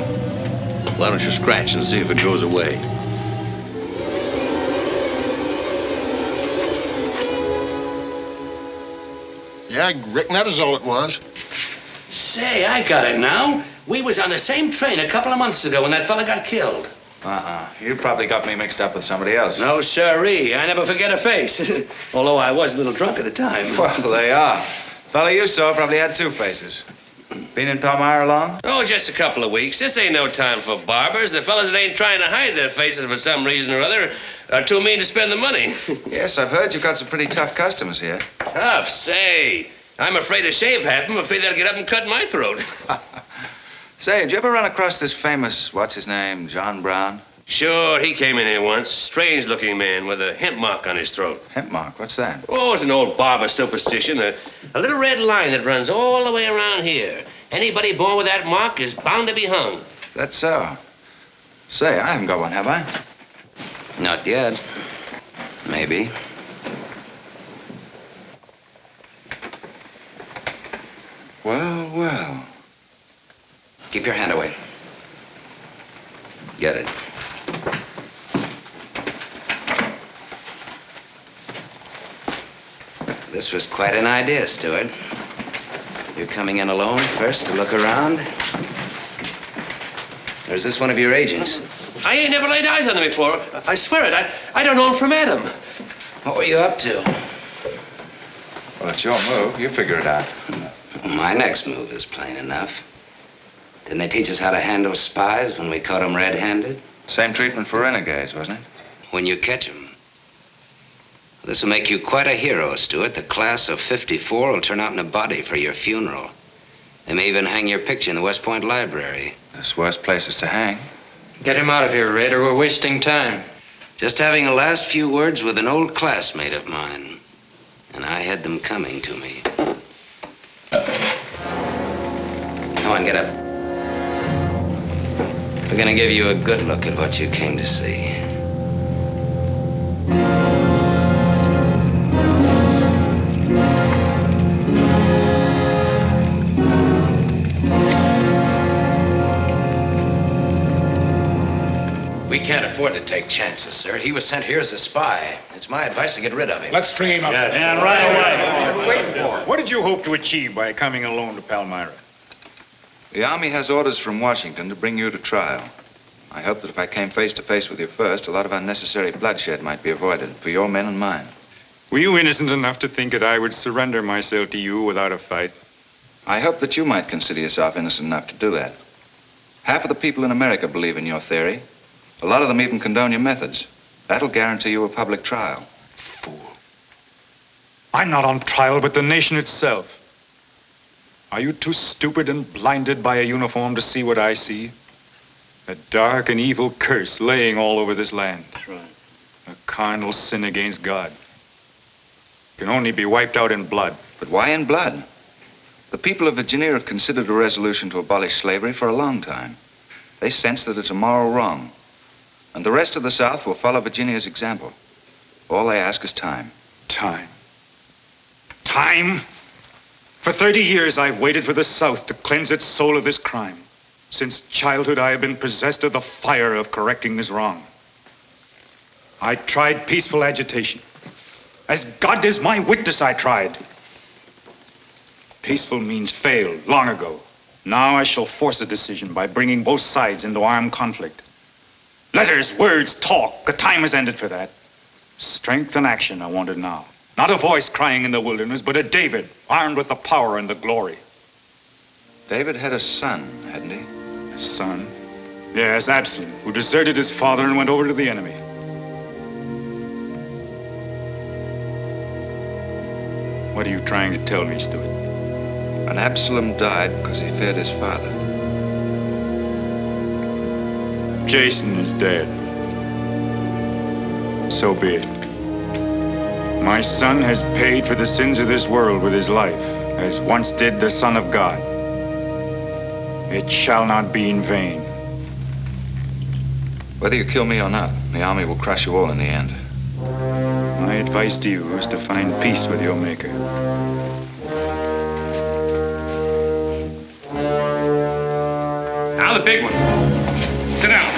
Why don't you scratch and see if it goes away? Yeah, I reckon that is all it was. Say, I got it now. We was on the same train a couple of months ago when that fella got killed. You probably got me mixed up with somebody else. No, sirree. I never forget a face. Although I was a little drunk at the time. Well, they are. Fella you saw probably had two faces. Been in Palmyra long? Oh, just a couple of weeks. This ain't no time for barbers. The fellas that ain't trying to hide their faces for some reason or other are too mean to spend the money. Yes, I've heard you've got some pretty tough customers here. Tough, say. I'm afraid to shave half them. I'm afraid they'll get up and cut my throat. Say, did you ever run across this famous, what's his name, John Brown? Sure, he came in here once. Strange-looking man with a hemp mark on his throat. Hemp mark? What's that? Oh, it's an old barber superstition. A little red line that runs all the way around here. Anybody born with that mark is bound to be hung. That's so. Say, I haven't got one, have I? Not yet. Maybe. Well, well. Keep your hand away. Get it. This was quite an idea, Stuart. You're coming in alone first to look around? Or is this one of your agents? I ain't never laid eyes on him before. I swear it. I don't know him from Adam. What were you up to? Well, it's your move. You figure it out. My next move is plain enough. Didn't they teach us how to handle spies when we caught them red-handed? Same treatment for renegades, wasn't it? When you catch them. This will make you quite a hero, Stuart. The class of '54 will turn out in a body for your funeral. They may even hang your picture in the West Point Library. There's worse places to hang. Get him out of here, Raider. We're wasting time. Just having a last few words with an old classmate of mine. And I had them coming to me. Come on, get up. We're gonna give you a good look at what you came to see. afford to take chances, sir. He was sent here as a spy. It's my advice to get rid of him. Let's string him up. And right away. What are you waiting for? What did you hope to achieve by coming alone to Palmyra? The Army has orders from Washington to bring you to trial. I hope that if I came face to face with you first, a lot of unnecessary bloodshed might be avoided for your men and mine. Were you innocent enough to think that I would surrender myself to you without a fight? I hope that you might consider yourself innocent enough to do that. Half of the people in America believe in your theory. A lot of them even condone your methods. That'll guarantee you a public trial. Fool. I'm not on trial, but the nation itself. Are you too stupid and blinded by a uniform to see what I see? A dark and evil curse laying all over this land. That's right. A carnal sin against God. Can only be wiped out in blood. But why in blood? The people of Virginia have considered a resolution to abolish slavery for a long time. They sense that it's a moral wrong. And the rest of the South will follow Virginia's example. All they ask is time. Time. Time? For 30 years, I've waited for the South to cleanse its soul of this crime. Since childhood, I have been possessed of the fire of correcting this wrong. I tried peaceful agitation. As God is my witness, I tried. Peaceful means failed long ago. Now I shall force a decision by bringing both sides into armed conflict. Letters, words, talk. The time has ended for that. Strength and action I wanted now. Not a voice crying in the wilderness, but a David armed with the power and the glory. David had a son, hadn't he? A son? Yes, Absalom, who deserted his father and went over to the enemy. What are you trying to tell me, Stuart? And Absalom died because he feared his father. Jason is dead. So be it. My son has paid for the sins of this world with his life, as once did the Son of God. It shall not be in vain. Whether you kill me or not, the Army will crush you all in the end. My advice to you is to find peace with your Maker. Now the big one. Sit down.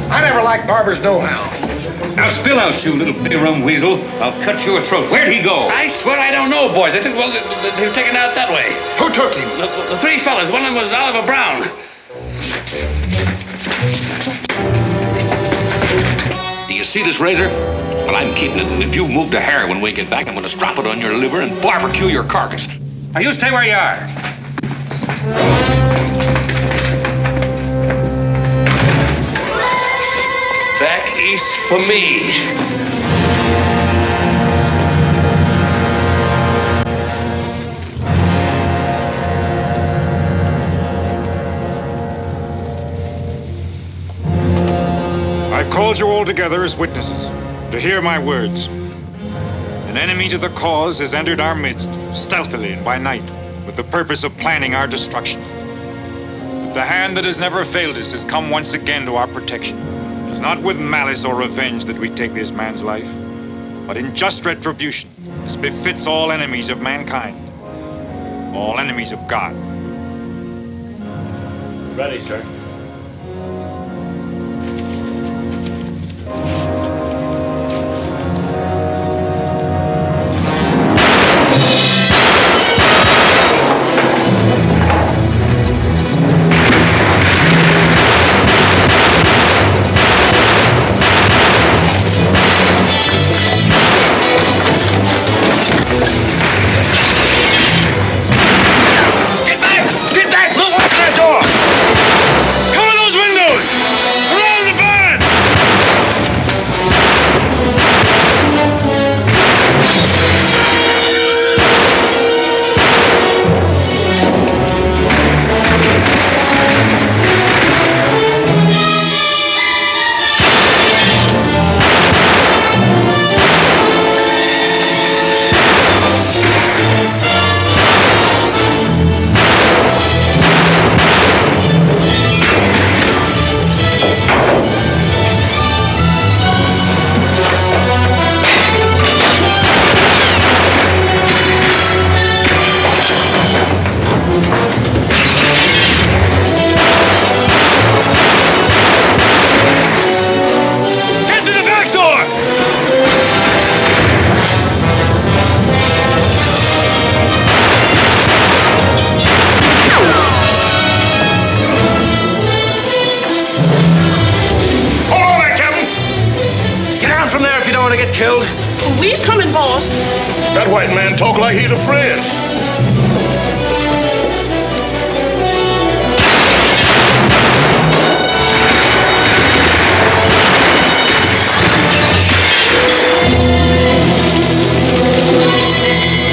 I never liked barbers nohow. Now spill out, you little big rum weasel. I'll cut your throat. Where'd he go? I swear I don't know, boys. I think, well, they were taken out that way. Who took him? The three fellas. One of them was Oliver Brown. Do you see this razor? Well, I'm keeping it, and if you move to hair when we get back, I'm going to strap it on your liver and barbecue your carcass. Now, you stay where you are. Back east for me. I called you all together as witnesses to hear my words. An enemy to the cause has entered our midst, stealthily and by night, with the purpose of planning our destruction. But the hand that has never failed us has come once again to our protection. It is not with malice or revenge that we take this man's life, but in just retribution, as befits all enemies of mankind, all enemies of God. Ready, sir. going to get killed? We's coming, boss. That white man talk like he's a friend.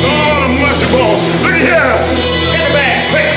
Oh, mercy, boss. Look here. Get the bag, quick.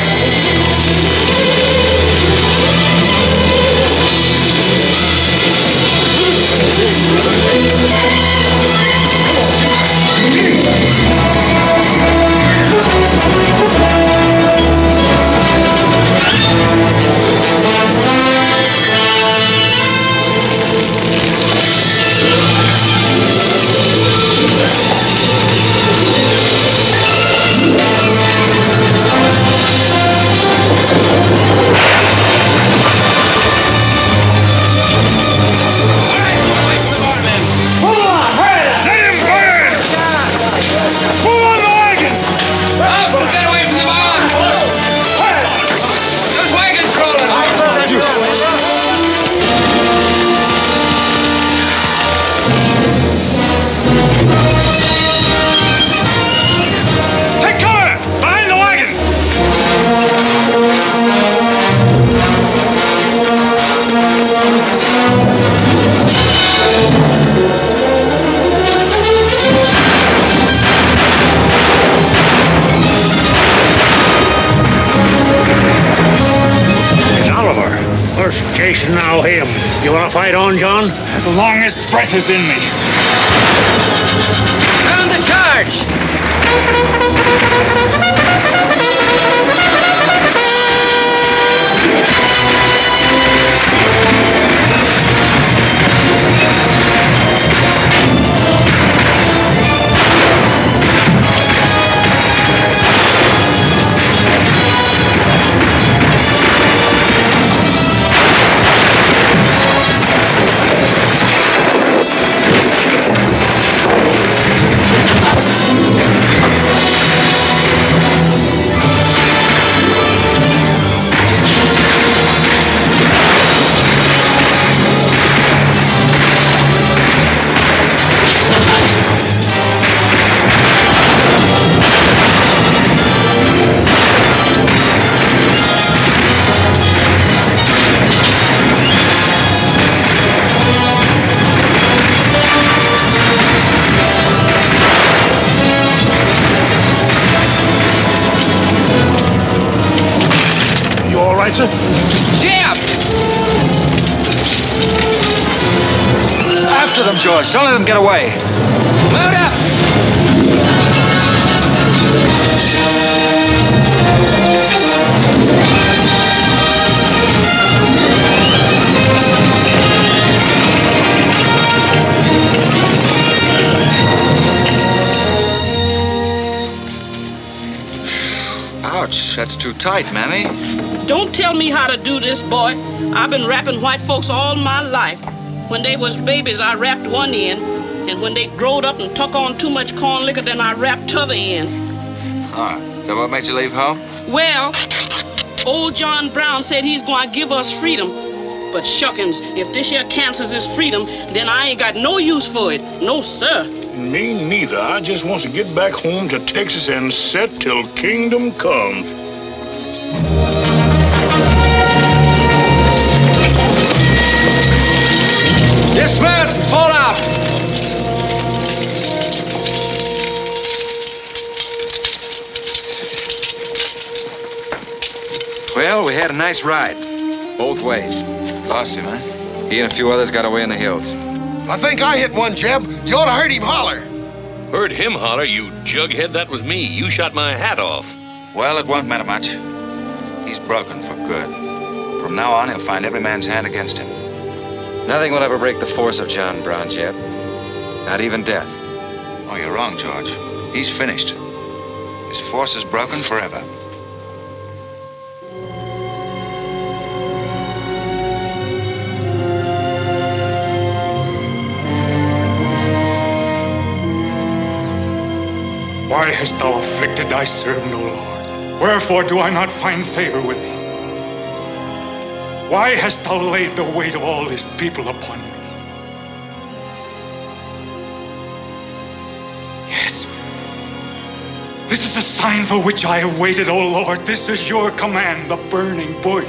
Jason, now him. You want to fight on, John? As long as breath is in me. Sound the charge! Sir? Jim! After them, George. Don't let them get away. Load up! Ouch, that's too tight, Mammy. Don't tell me how to do this, boy. I've been wrapping white folks all my life. When they was babies, I wrapped one end, and when they growed up and took on too much corn liquor, then I wrapped t'other end. Ah, so what made you leave home? Well, old John Brown said he's going to give us freedom. But shuckins, if this here Kansas is freedom, then I ain't got no use for it. No, sir. Me neither. I just want to get back home to Texas and set till kingdom comes. Dismount and fall out. Well, we had a nice ride. Both ways. Lost him, huh? He and a few others got away in the hills. I think I hit one, Jeb. You ought to heard him holler. Heard him holler, you jughead? That was me. You shot my hat off. Well, it won't matter much. He's broken for good. From now on, he'll find every man's hand against him. Nothing will ever break the force of John Brown, Jeb. Not even death. Oh, you're wrong, George. He's finished. His force is broken forever. Why hast thou afflicted thy servant, O Lord? Wherefore do I not find favor with thee? Why hast thou laid the weight of all this people upon me? This is a sign for which I have waited, O Lord. This is your command, the burning bush.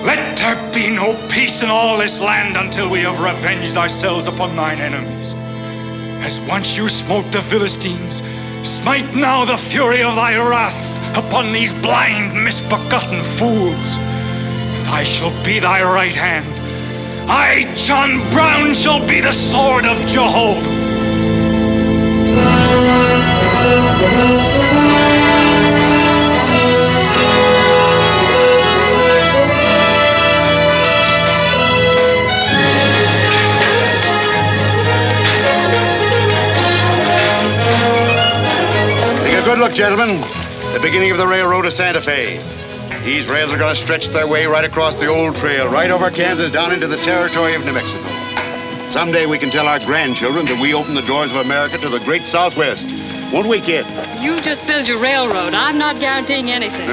Let there be no peace in all this land until we have revenged ourselves upon thine enemies. As once you smote the Philistines, smite now the fury of thy wrath upon these blind, misbegotten fools. And I shall be thy right hand. I, John Brown, shall be the sword of Jehovah. Take a good look, gentlemen. The beginning of the railroad to Santa Fe. These rails are going to stretch their way right across the old trail, right over Kansas, down into the territory of New Mexico. Someday we can tell our grandchildren that we opened the doors of America to the great Southwest. Won't we, kid? You just build your railroad. I'm not guaranteeing anything.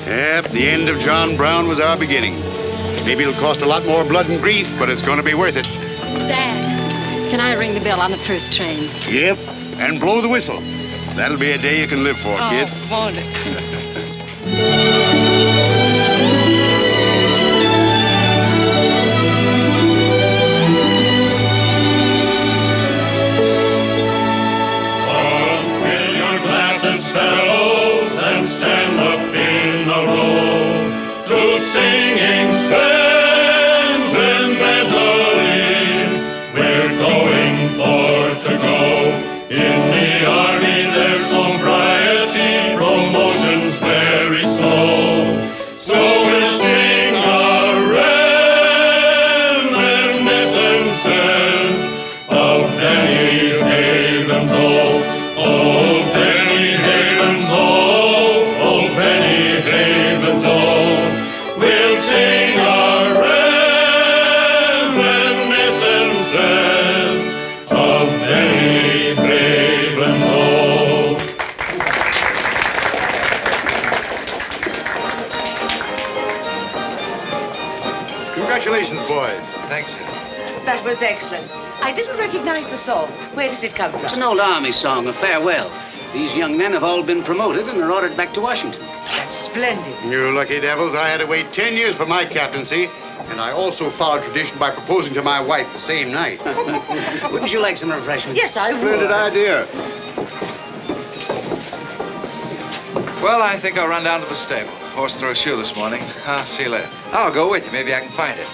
Yep, the end of John Brown was our beginning. Maybe it'll cost a lot more blood and grief, but it's going to be worth it. Dad, can I ring the bell on the first train? Yep, and blow the whistle. That'll be a day you can live for, kid. Won't it? Fellows, and stand up in a row to singing sentimentally. We're going for to go. In the army there's sobriety, promotion's very slow. So we'll sing our reminiscences of Benny Haven's old. Oh, Benny Haven's old, oh, Benny Haven's old. We'll sing our reminiscences of Benny Haven's old. Congratulations, boys. Thanks, sir. That was excellent. I didn't recognize the song. Where does it come from? It's an old army song, a farewell. These young men have all been promoted and are ordered back to Washington. That's splendid. You lucky devils, I had to wait 10 years for my captaincy, and I also followed tradition by proposing to my wife the same night. Wouldn't you like some refreshment? Yes, I would. Splendid idea. Well, I think I'll run down to the stable. Horse threw a shoe this morning. I'll see you later. I'll go with you. Maybe I can find it.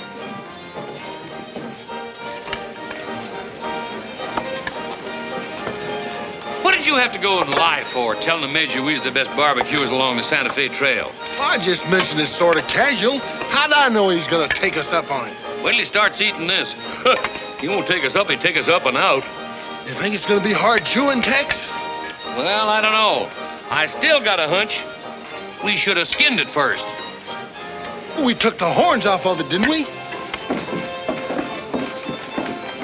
What did you have to go and lie for, telling the Major we's the best barbecuers along the Santa Fe Trail? I just mentioned it sort of casual. How'd I know he's gonna take us up on it? Wait till he starts eating this. He won't take us up, he'll take us up and out. You think it's gonna be hard chewing, Tex? Well, I don't know. I still got a hunch. We should have skinned it first. We took the horns off of it, didn't we?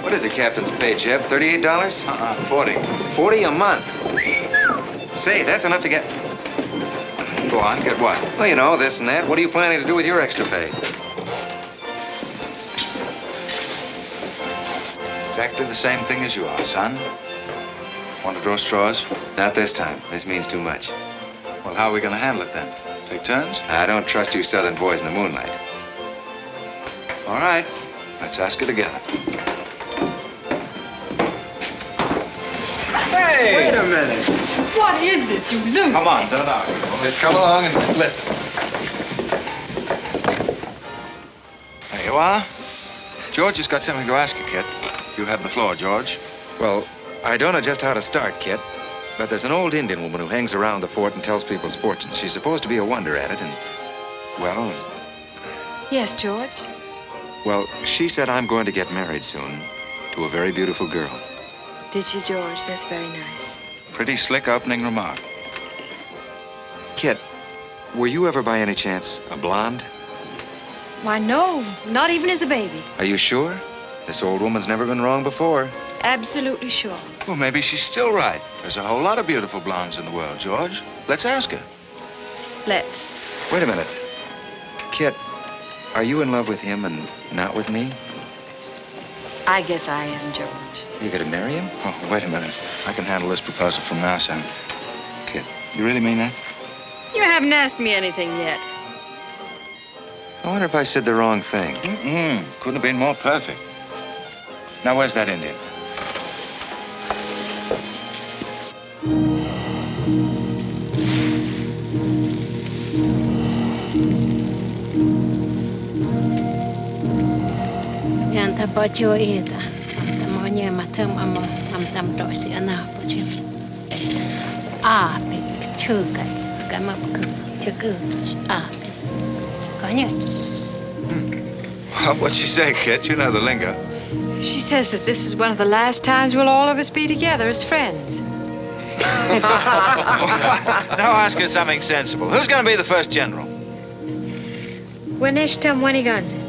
What is it, Captain's pay, Jeb? $38? 40. 40 a month. Say, that's enough to get... Go on, get what? Well, you know, this and that. What are you planning to do with your extra pay? Exactly the same thing as you are, son. Want to draw straws? Not this time. This means too much. Well, how are we going to handle it then? Take turns? I don't trust you southern boys in the moonlight. All right. Let's ask her together. Hey! Wait a minute. What is this, you loon? Come on, don't argue. Just come along and listen. There you are. George has got something to ask you, kid. You have the floor, George. Well, I don't know just how to start, Kit. But there's an old Indian woman who hangs around the fort and tells people's fortunes. She's supposed to be a wonder at it, and... well... Yes, George? Well, she said I'm going to get married soon to a very beautiful girl. Did she, George? That's very nice. Pretty slick opening remark. Kit, were you ever by any chance a blonde? Why, no. Not even as a baby. Are you sure? This old woman's never been wrong before. Absolutely sure. Well, maybe she's still right. There's a whole lot of beautiful blondes in the world, George. Let's ask her. Let's. Wait a minute. Kit, are you in love with him and not with me? I guess I am, George. You gonna marry him? Oh, wait a minute. I can handle this proposal from now, son. Kid, you really mean that? You haven't asked me anything yet. I wonder if I said the wrong thing. Couldn't have been more perfect. Now, where's that Indian? Yanta bajo ita, tamonya matam amo tam doi si ana pojim. Big chuga, gamma chugu, big. Kanya. What'd she say, kid? You know the lingo. She says that this is one of the last times we'll all of us be together as friends. Now ask her something sensible. Who's going to be the first general? Winesh Tamwanigansit.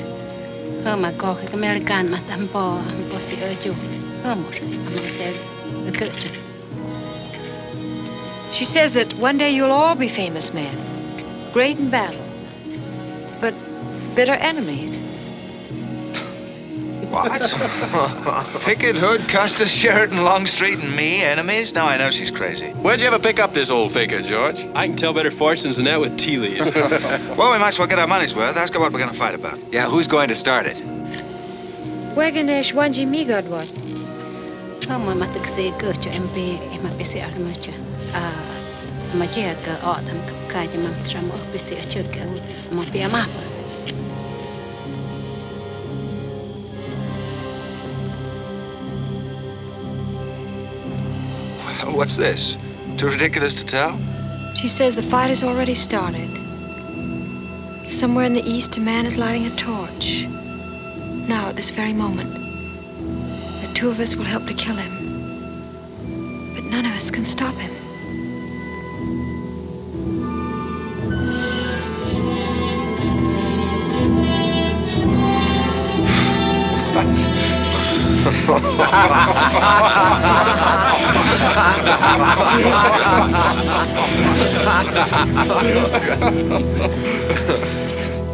My God, American matambo, bossy urju. She says that one day you'll all be famous men, great in battle, but bitter enemies. What? Pickett, Hood, Custer, Sheridan, Longstreet, and me, enemies? Now I know she's crazy. Where'd you ever pick up this old figure, George? I can tell better fortunes than that with tea leaves. Well, we might as well get our money's worth. Ask her what we're going to fight about. Yeah, who's going to start it? Waganesh Wanji Migodwat. Mama say good to MB in my busy armature. Majiaga autumn Kajam Tram of busy a chuck and Mopia map. What's this? Too ridiculous to tell? She says the fight has already started. Somewhere in the east, a man is lighting a torch. Now, at this very moment, the two of us will help to kill him. But none of us can stop him.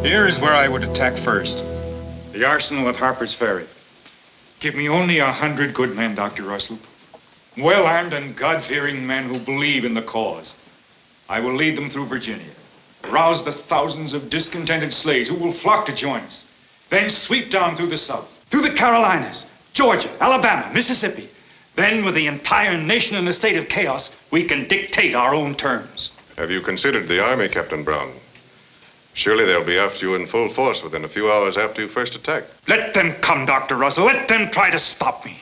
Here is where I would attack first. The arsenal at Harper's Ferry. Give me only 100 good men, Dr. Russell. Well-armed and God-fearing men who believe in the cause. I will lead them through Virginia. Rouse the thousands of discontented slaves who will flock to join us. Then sweep down through the South, through the Carolinas, Georgia, Alabama, Mississippi. Then, with the entire nation in a state of chaos, we can dictate our own terms. Have you considered the Army, Captain Brown? Surely they'll be after you in full force within a few hours after you first attack. Let them come, Dr. Russell. Let them try to stop me.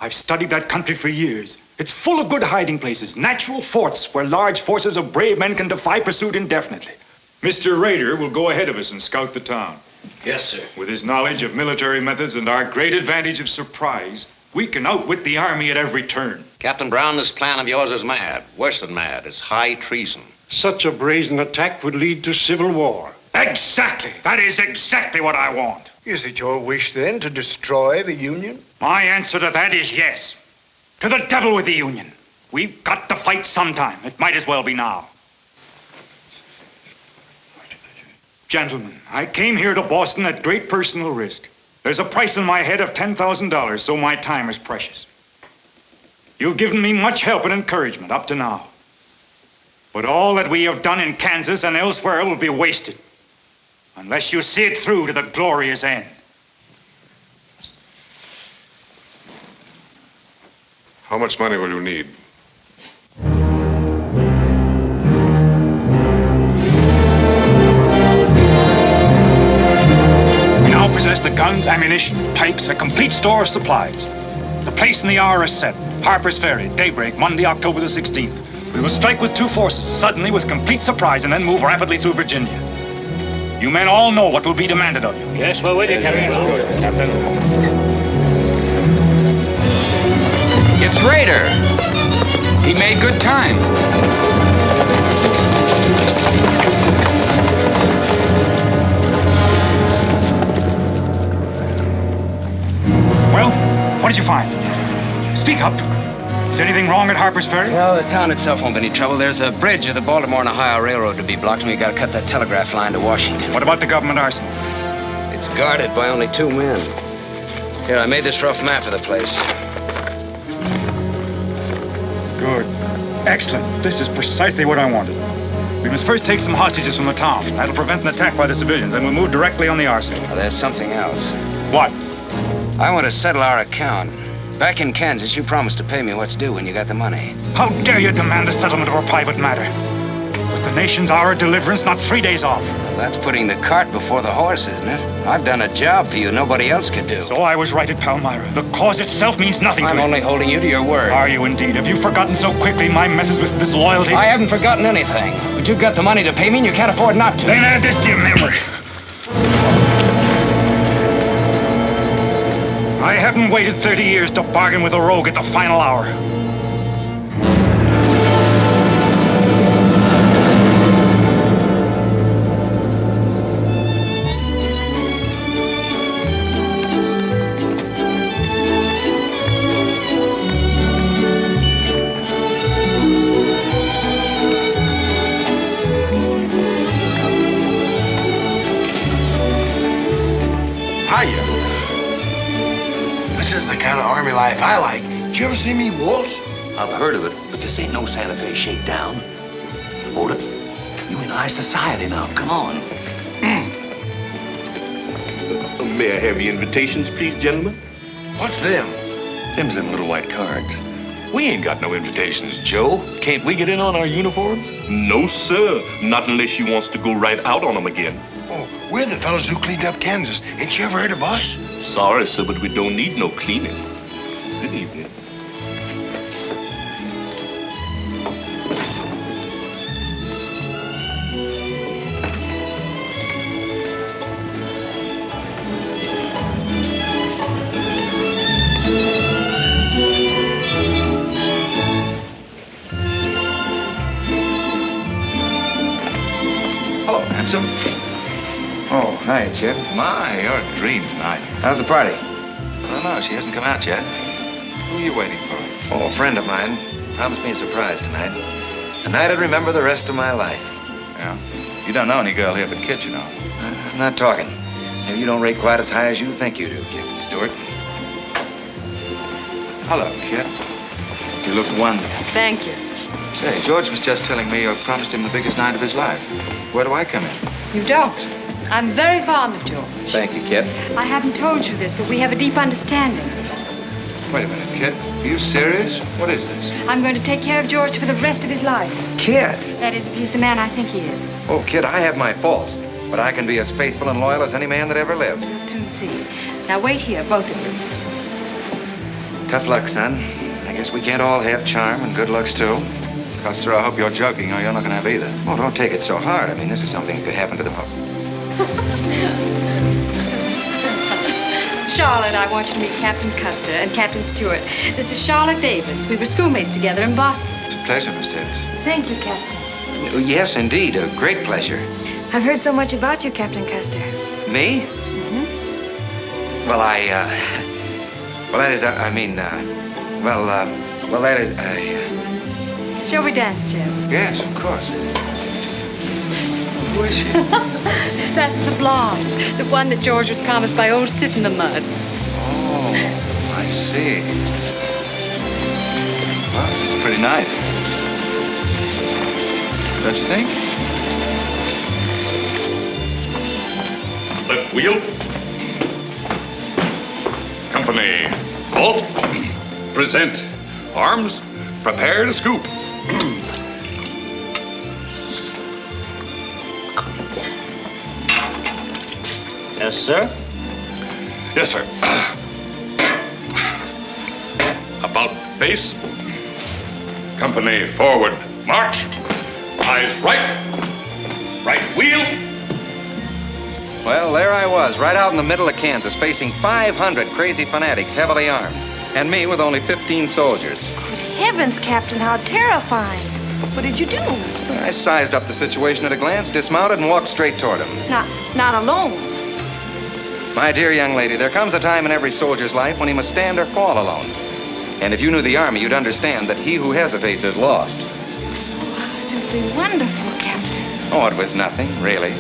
I've studied that country for years. It's full of good hiding places, natural forts where large forces of brave men can defy pursuit indefinitely. Mr. Rader will go ahead of us and scout the town. Yes, sir. With his knowledge of military methods and our great advantage of surprise, we can outwit the Army at every turn. Captain Brown, this plan of yours is mad. Worse than mad. It's high treason. Such a brazen attack would lead to civil war. Exactly. That is exactly what I want. Is it your wish, then, to destroy the Union? My answer to that is yes. To the devil with the Union. We've got to fight sometime. It might as well be now. Gentlemen, I came here to Boston at great personal risk. There's a price on my head of $10,000, so my time is precious. You've given me much help and encouragement up to now. But all that we have done in Kansas and elsewhere will be wasted unless you see it through to the glorious end. How much money will you need? We now possess the guns, ammunition, pikes, a complete store of supplies. The place and the hour are set. Harper's Ferry, daybreak, Monday, October the 16th. We will strike with two forces, suddenly with complete surprise, and then move rapidly through Virginia. You men all know what will be demanded of you. Yes, we're with you, Captain. It's Rader. He made good time. Well, what did you find? Speak up. Is anything wrong at Harper's Ferry? Well, the town itself won't be any trouble. There's a bridge of the Baltimore and Ohio Railroad to be blocked, and we got to cut that telegraph line to Washington. What about the government arsenal? It's guarded by only 2 men. Here, I made this rough map of the place. Good. Excellent. This is precisely what I wanted. We must first take some hostages from the town. That'll prevent an attack by the civilians, and we'll move directly on the arsenal. Well, there's something else. What? I want to settle our account. Back in Kansas, you promised to pay me what's due when you got the money. How dare you demand a settlement of a private matter? With the nation's hour of deliverance not 3 days off. Well, that's putting the cart before the horse, isn't it? I've done a job for you nobody else could do. So I was right at Palmyra. The cause itself means nothing to I'm you. only holding you to your word. Are you indeed? Have you forgotten so quickly my methods with disloyalty? I haven't forgotten anything. But you've got the money to pay me and you can't afford not to. Then add this to your memory. I haven't waited 30 years to bargain with a rogue at the final hour. Hiya. This is the kind of army life I like. Did you ever see me waltz? I've heard of it, but this ain't no Santa Fe shakedown. Hold it. You in high society now. Come on. May I have your invitations, please, gentlemen? What's them? Them's them little white cards. We ain't got no invitations, Joe. Can't we get in on our uniforms? No, sir. Not unless you wants to go right out on them again. Oh, we're the fellows who cleaned up Kansas. Ain't you ever heard of us? Sorry, sir, but we don't need no cleaning. Good evening. Hello, handsome. Oh, hi, Chip. My, you're a dream tonight. How's the party? I don't know. She hasn't come out yet. Who are you waiting for? Oh, a friend of mine promised me a surprise tonight. A night I'd remember the rest of my life. Yeah? You don't know any girl here but Kit, you know. I'm not talking. Maybe you don't rate quite as high as you think you do, Captain Stewart. Hello, Kit. You look wonderful. Thank you. Say, George was just telling me you promised him the biggest night of his life. Where do I come in? You don't. I'm very fond of George. Thank you, Kit. I haven't told you this, but we have a deep understanding. Wait a minute, Kit. Are you serious? What is this? I'm going to take care of George for the rest of his life. Kit! That is, if he's the man I think he is. Oh, Kit, I have my faults, but I can be as faithful and loyal as any man that ever lived. We'll soon see. Now wait here, both of you. Tough luck, son. I guess we can't all have charm and good looks, too. Custer, I hope you're joking or you're not going to have either. Oh, don't take it so hard. I mean, this is something that could happen to them all. Charlotte, I want you to meet Captain Custer and Captain Stewart. This is Charlotte Davis. We were schoolmates together in Boston. It's a pleasure, Miss Davis. Thank you, Captain. Yes, indeed. A great pleasure. I've heard so much about you, Captain Custer. Me? Mm-hmm. Well, well, that is, well, that is, Shall we dance, Jim? Yes, of course. Who is she? That's the blonde. The one that George was promised by old Sit in the Mud. Oh, I see. Well, it's pretty nice. Don't you think? Left wheel. Company. Halt. Present. Arms. Prepare to scoop. Yes, sir? Yes, sir. About face. Company forward. March. Eyes right. Right wheel. Well, there I was, right out in the middle of Kansas, facing 500 crazy fanatics, heavily armed. And me with only 15 soldiers. Good heavens, Captain, how terrifying. What did you do? I sized up the situation at a glance, dismounted, and walked straight toward him. Not alone. My dear young lady, there comes a time in every soldier's life when he must stand or fall alone. And if you knew the Army, you'd understand that he who hesitates is lost. Oh, how simply wonderful, Captain. Oh, it was nothing, really.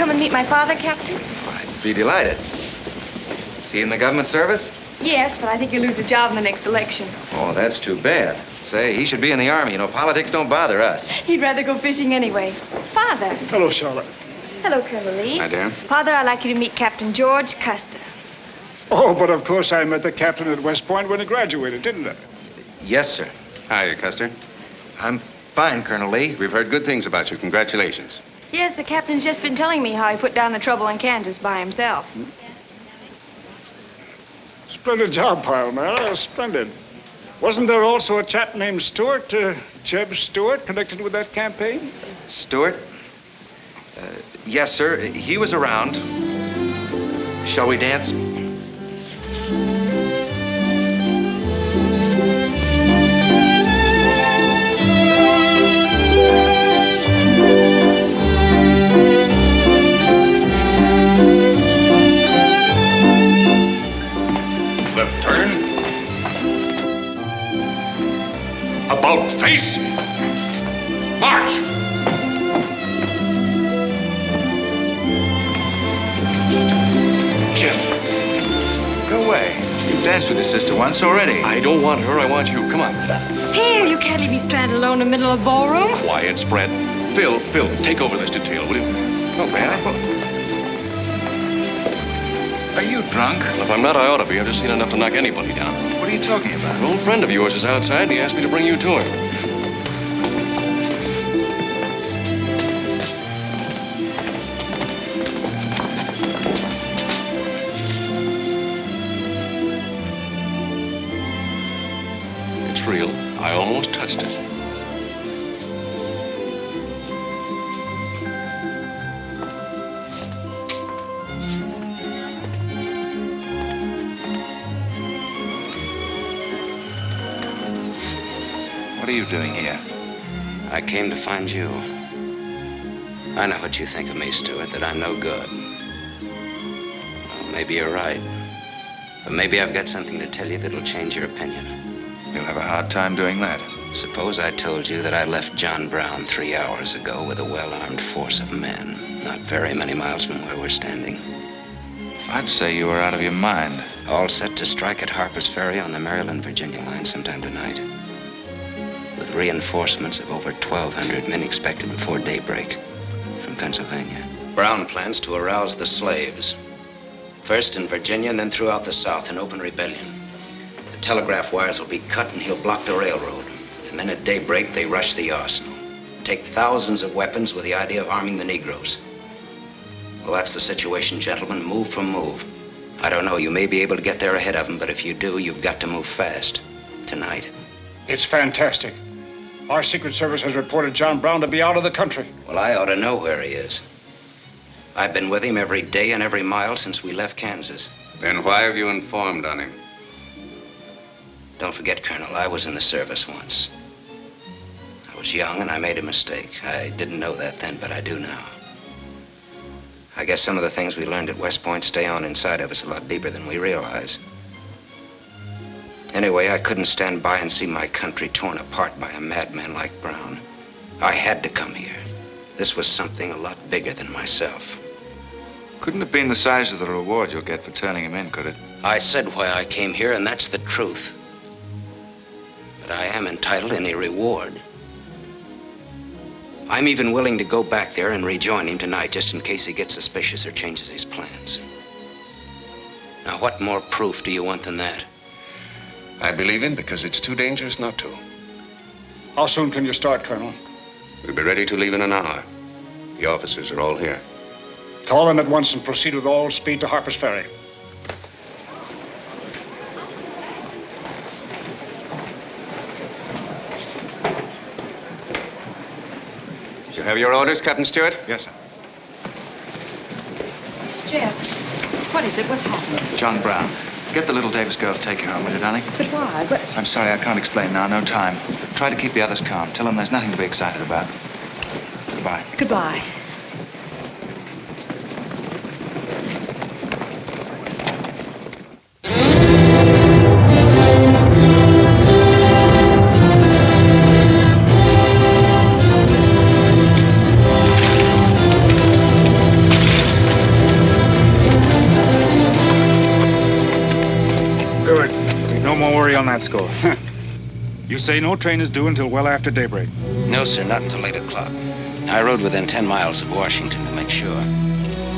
come and meet my father, Captain? I'd be delighted. Is he in the government service? Yes, but I think he'll lose his job in the next election. Oh, that's too bad. Say, he should be in the Army. You know, politics don't bother us. He'd rather go fishing anyway. Father. Hello, Charlotte. Hello, Colonel Lee. Hi, dear. Father, I'd like you to meet Captain George Custer. Oh, but of course I met the captain at West Point when he graduated, didn't I? Yes, sir. Hiya, Custer. I'm fine, Colonel Lee. We've heard good things about you. Congratulations. Yes, the captain's just been telling me how he put down the trouble in Kansas by himself. Splendid job, pile, man. Splendid. Wasn't there also a chap named Stewart, Jeb Stewart, connected with that campaign? Stewart? Yes, sir. He was around. Shall we dance? Left turn. About face. March. Jim, go away. You've danced with your sister once already. I don't want her. I want you. Come on. Here, you can't leave me stranded alone in the middle of a ballroom. Quiet, spread. Phil, take over this detail, will you? Oh, man. Are you drunk? Well, if I'm not, I ought to be. I've just seen enough to knock anybody down. What are you talking about? An old friend of yours is outside, and he asked me to bring you to him. It's real. I almost touched it. What are you doing here? I came to find you. I know what you think of me, Stewart, that I'm no good. Well, maybe you're right. But maybe I've got something to tell you that'll change your opinion. You'll have a hard time doing that. Suppose I told you that I left John Brown 3 hours ago with a well-armed force of men, not very many miles from where we're standing. I'd say you were out of your mind. All set to strike at Harper's Ferry on the Maryland-Virginia line sometime tonight. With reinforcements of over 1,200 men expected before daybreak from Pennsylvania. Brown plans to arouse the slaves. First in Virginia and then throughout the South in open rebellion. The telegraph wires will be cut and he'll block the railroad. And then at daybreak, they rush the arsenal. Take thousands of weapons with the idea of arming the Negroes. Well, that's the situation, gentlemen, move for move. I don't know, you may be able to get there ahead of them, but if you do, you've got to move fast. Tonight. It's fantastic. Our Secret Service has reported John Brown to be out of the country. Well, I ought to know where he is. I've been with him every day and every mile since we left Kansas. Then why have you informed on him? Don't forget, Colonel, I was in the service once. I was young and I made a mistake. I didn't know that then, but I do now. I guess some of the things we learned at West Point stay on inside of us a lot deeper than we realize. Anyway, I couldn't stand by and see my country torn apart by a madman like Brown. I had to come here. This was something a lot bigger than myself. Couldn't have been the size of the reward you'll get for turning him in, could it? I said why I came here, and that's the truth. But I am entitled to any reward. I'm even willing to go back there and rejoin him tonight, just in case he gets suspicious or changes his plans. Now, what more proof do you want than that? I believe him because it's too dangerous not to. How soon can you start, Colonel? We'll be ready to leave in an hour. The officers are all here. Call them at once and proceed with all speed to Harper's Ferry. You have your orders, Captain Stewart? Yes, sir. Jeff, what is it? What's happening? John Brown. Get the little Davis girl to take you home, will you, darling? But why? But I'm sorry, I can't explain now. No time. Try to keep the others calm. Tell them there's nothing to be excited about. Goodbye. goodbye. that score? You say no train is due until well after daybreak? No, sir, not until 8 o'clock. I rode within 10 miles of Washington to make sure.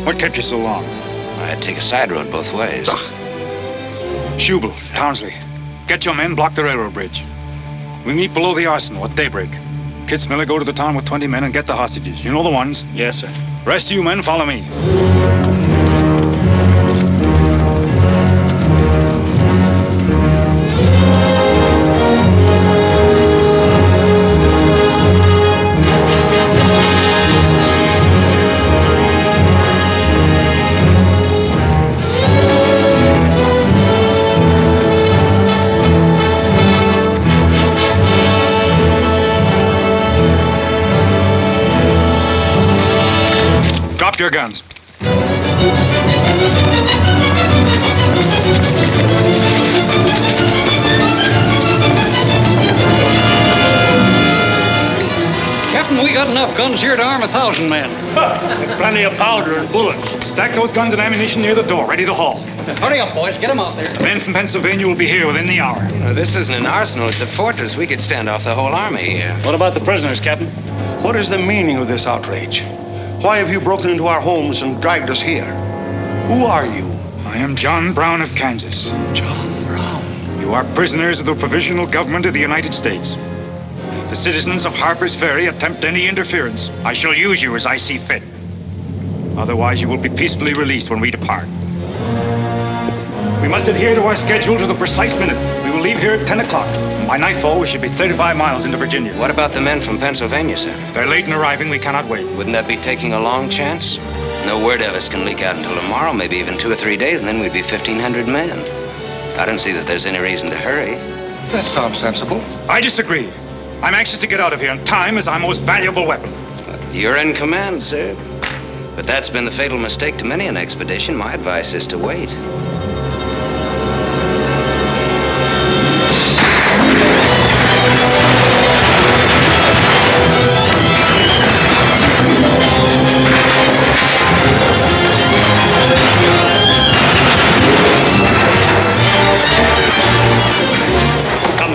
What kept you so long? I had to take a side road both ways. Schubel, Townsley, get your men, block the railroad bridge. We meet below the arsenal at daybreak. Kitzmiller, go to the town with 20 men and get the hostages. You know the ones? Yes, sir. Rest of you men, follow me. Drop your guns. Captain, we got enough guns here to arm 1,000 men. Plenty of powder and bullets. Stack those guns and ammunition near the door, ready to haul. Hurry up, boys. Get them out there. The men from Pennsylvania will be here within the hour. This isn't an arsenal, it's a fortress. We could stand off the whole army here. What about the prisoners, Captain? What is the meaning of this outrage? Why have you broken into our homes and dragged us here? Who are you? I am John Brown of Kansas. John Brown. You are prisoners of the provisional government of the United States. If the citizens of Harper's Ferry attempt any interference, I shall use you as I see fit. Otherwise, you will be peacefully released when we depart. We must adhere to our schedule to the precise minute. We will leave here at 10 o'clock. And by nightfall, we should be 35 miles into Virginia. What about the men from Pennsylvania, sir? If they're late in arriving, we cannot wait. Wouldn't that be taking a long chance? No word of us can leak out until tomorrow, maybe even 2 or 3 days, and then we'd be 1,500 men. I don't see that there's any reason to hurry. That sounds sensible. I disagree. I'm anxious to get out of here, and time is our most valuable weapon. You're in command, sir. But that's been the fatal mistake to many an expedition. My advice is to wait.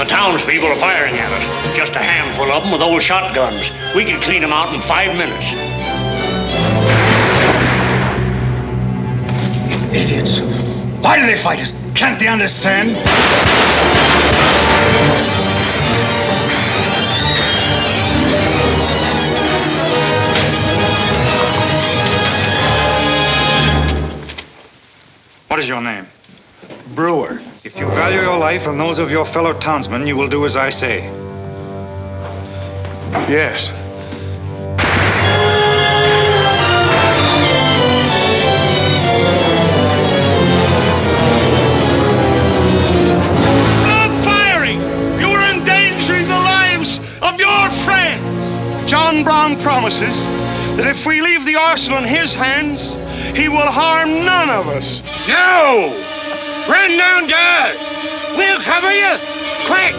Townspeople are firing at us. Just a handful of them with old shotguns. We can clean them out in 5 minutes. Idiots. Why do they fight us? Can't they understand? What is your name? Brewer. If you value your life and those of your fellow townsmen, you will do as I say. Yes. Stop firing! You are endangering the lives of your friends. John Brown promises that if we leave the arsenal in his hands, he will harm none of us. No! Run downstairs! We'll cover you! Quick!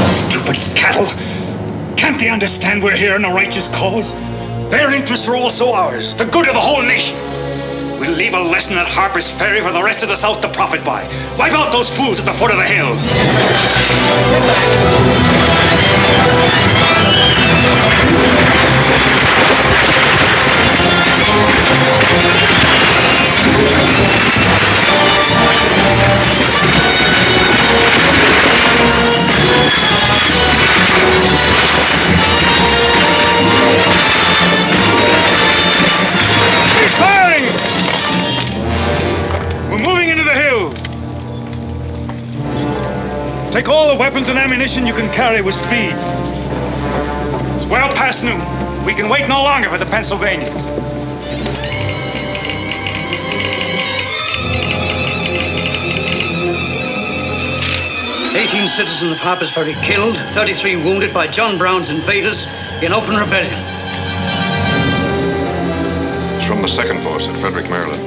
Stupid cattle! Can't they understand we're here in a righteous cause? Their interests are also ours, the good of the whole nation. We'll leave a lesson at Harper's Ferry for the rest of the South to profit by. Wipe out those fools at the foot of the hill. He's firing! We're moving into the hills. Take all the weapons and ammunition you can carry with speed. It's well past noon. We can wait no longer for the Pennsylvanians. "18 citizens of Harper's Ferry killed, 33 wounded by John Brown's invaders in open rebellion." It's from the 2nd Force at Frederick, Maryland.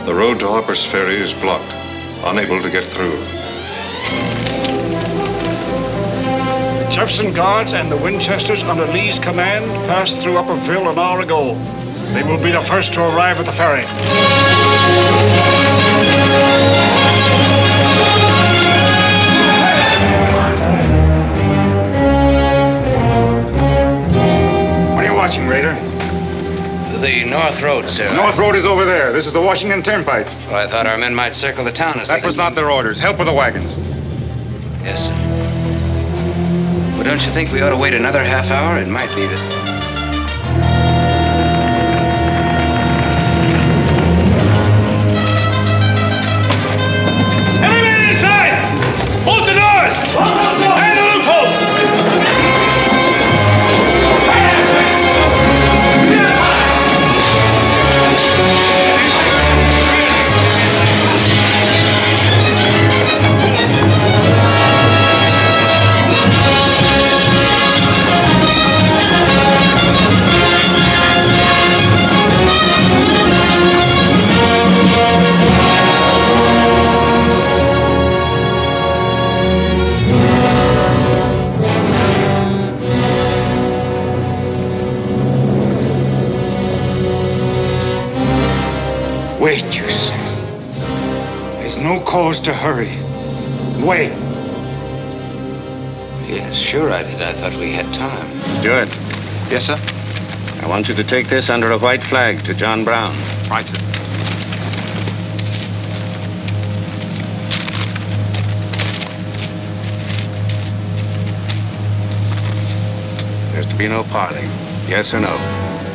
The road to Harper's Ferry is blocked, unable to get through. Jefferson Guards and the Winchesters under Lee's command passed through Upperville an hour ago. They will be the first to arrive at the ferry. What are you watching, Raider? The North Road, sir. North Road is over there. This is the Washington Turnpike. Well, I thought our men might circle the town as That was not their orders. Help with the wagons. Yes, sir. Well, don't you think we ought to wait another half hour? It might be that... Every man inside! Bolt the doors! And the loophole! Wait, you say. There's no cause to hurry. Wait. Yes, sure I did. I thought we had time. Stewart, Yes, sir? I want you to take this under a white flag to John Brown. Right, sir. There's to be no parley. Yes or no?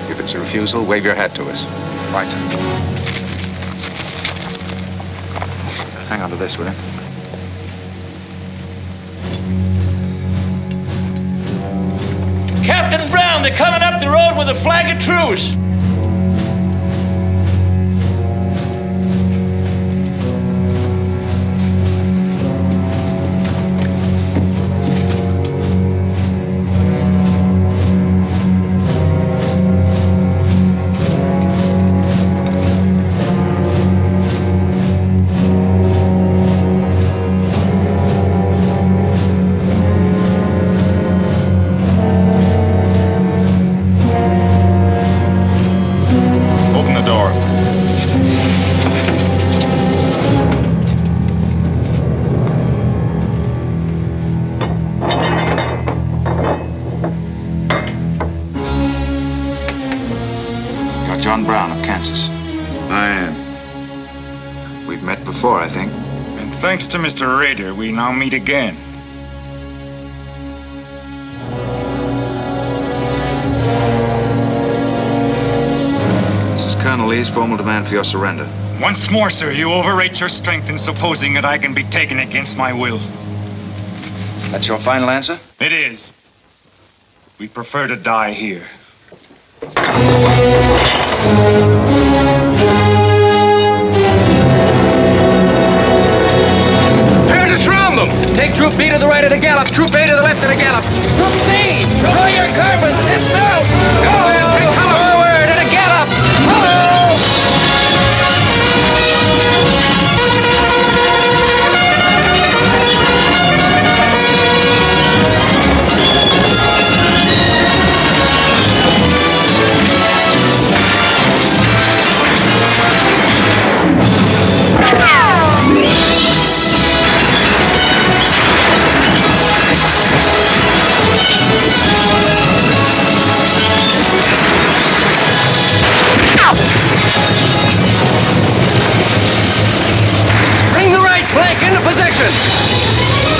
If it's a refusal, wave your hat to us. Right, sir. Hang on to this, will you? Captain Brown, they're coming up the road with a flag of truce. Open the door. You're John Brown of Kansas. I am. We've met before, I think. And thanks to Mr. Raider, we now meet again. This is Colonel Lee's formal demand for your surrender. Once more, sir, you overrate your strength in supposing that I can be taken against my will. That's your final answer? It is. We prefer to die here. Prepare to surround them! Take Troop B to the right of the gallop. Troop A to the left of the gallop. Troop C, draw your carbines. Dismount. Go. Come forward at a gallop. Follow. Bring the right flank into position.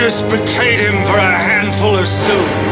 just betrayed him for a handful of silver.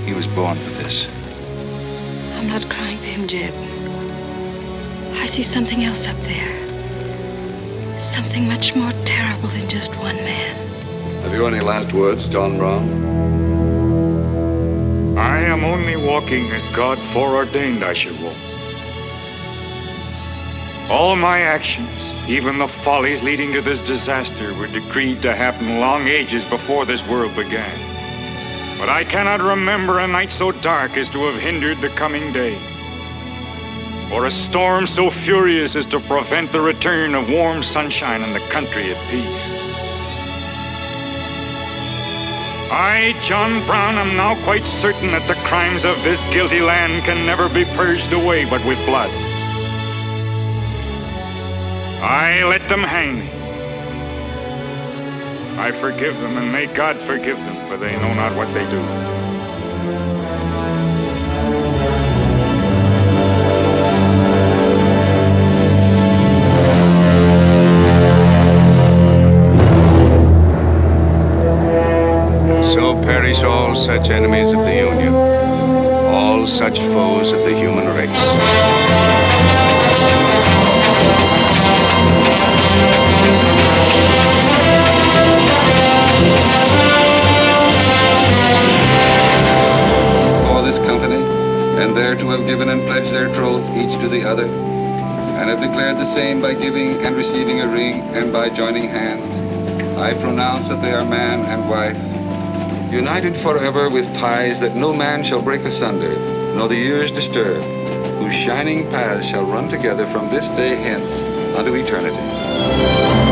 He was born for this. I'm not crying for him, Jeb. I see something else up there. Something much more terrible than just one man. Have you any last words, John Brown? I am only walking as God foreordained I should walk. All my actions, even the follies leading to this disaster, were decreed to happen long ages before this world began. But I cannot remember a night so dark as to have hindered the coming day, or a storm so furious as to prevent the return of warm sunshine and the country at peace. I, John Brown, am now quite certain that the crimes of this guilty land can never be purged away but with blood. I let them hang me. I forgive them, and may God forgive them, for they know not what they do. So perish all such enemies of the Union, all such foes of the human race. And there to have given and pledged their troth each to the other, and have declared the same by giving and receiving a ring and by joining hands, I pronounce that they are man and wife, united forever with ties that no man shall break asunder, nor the years disturb, whose shining paths shall run together from this day hence unto eternity.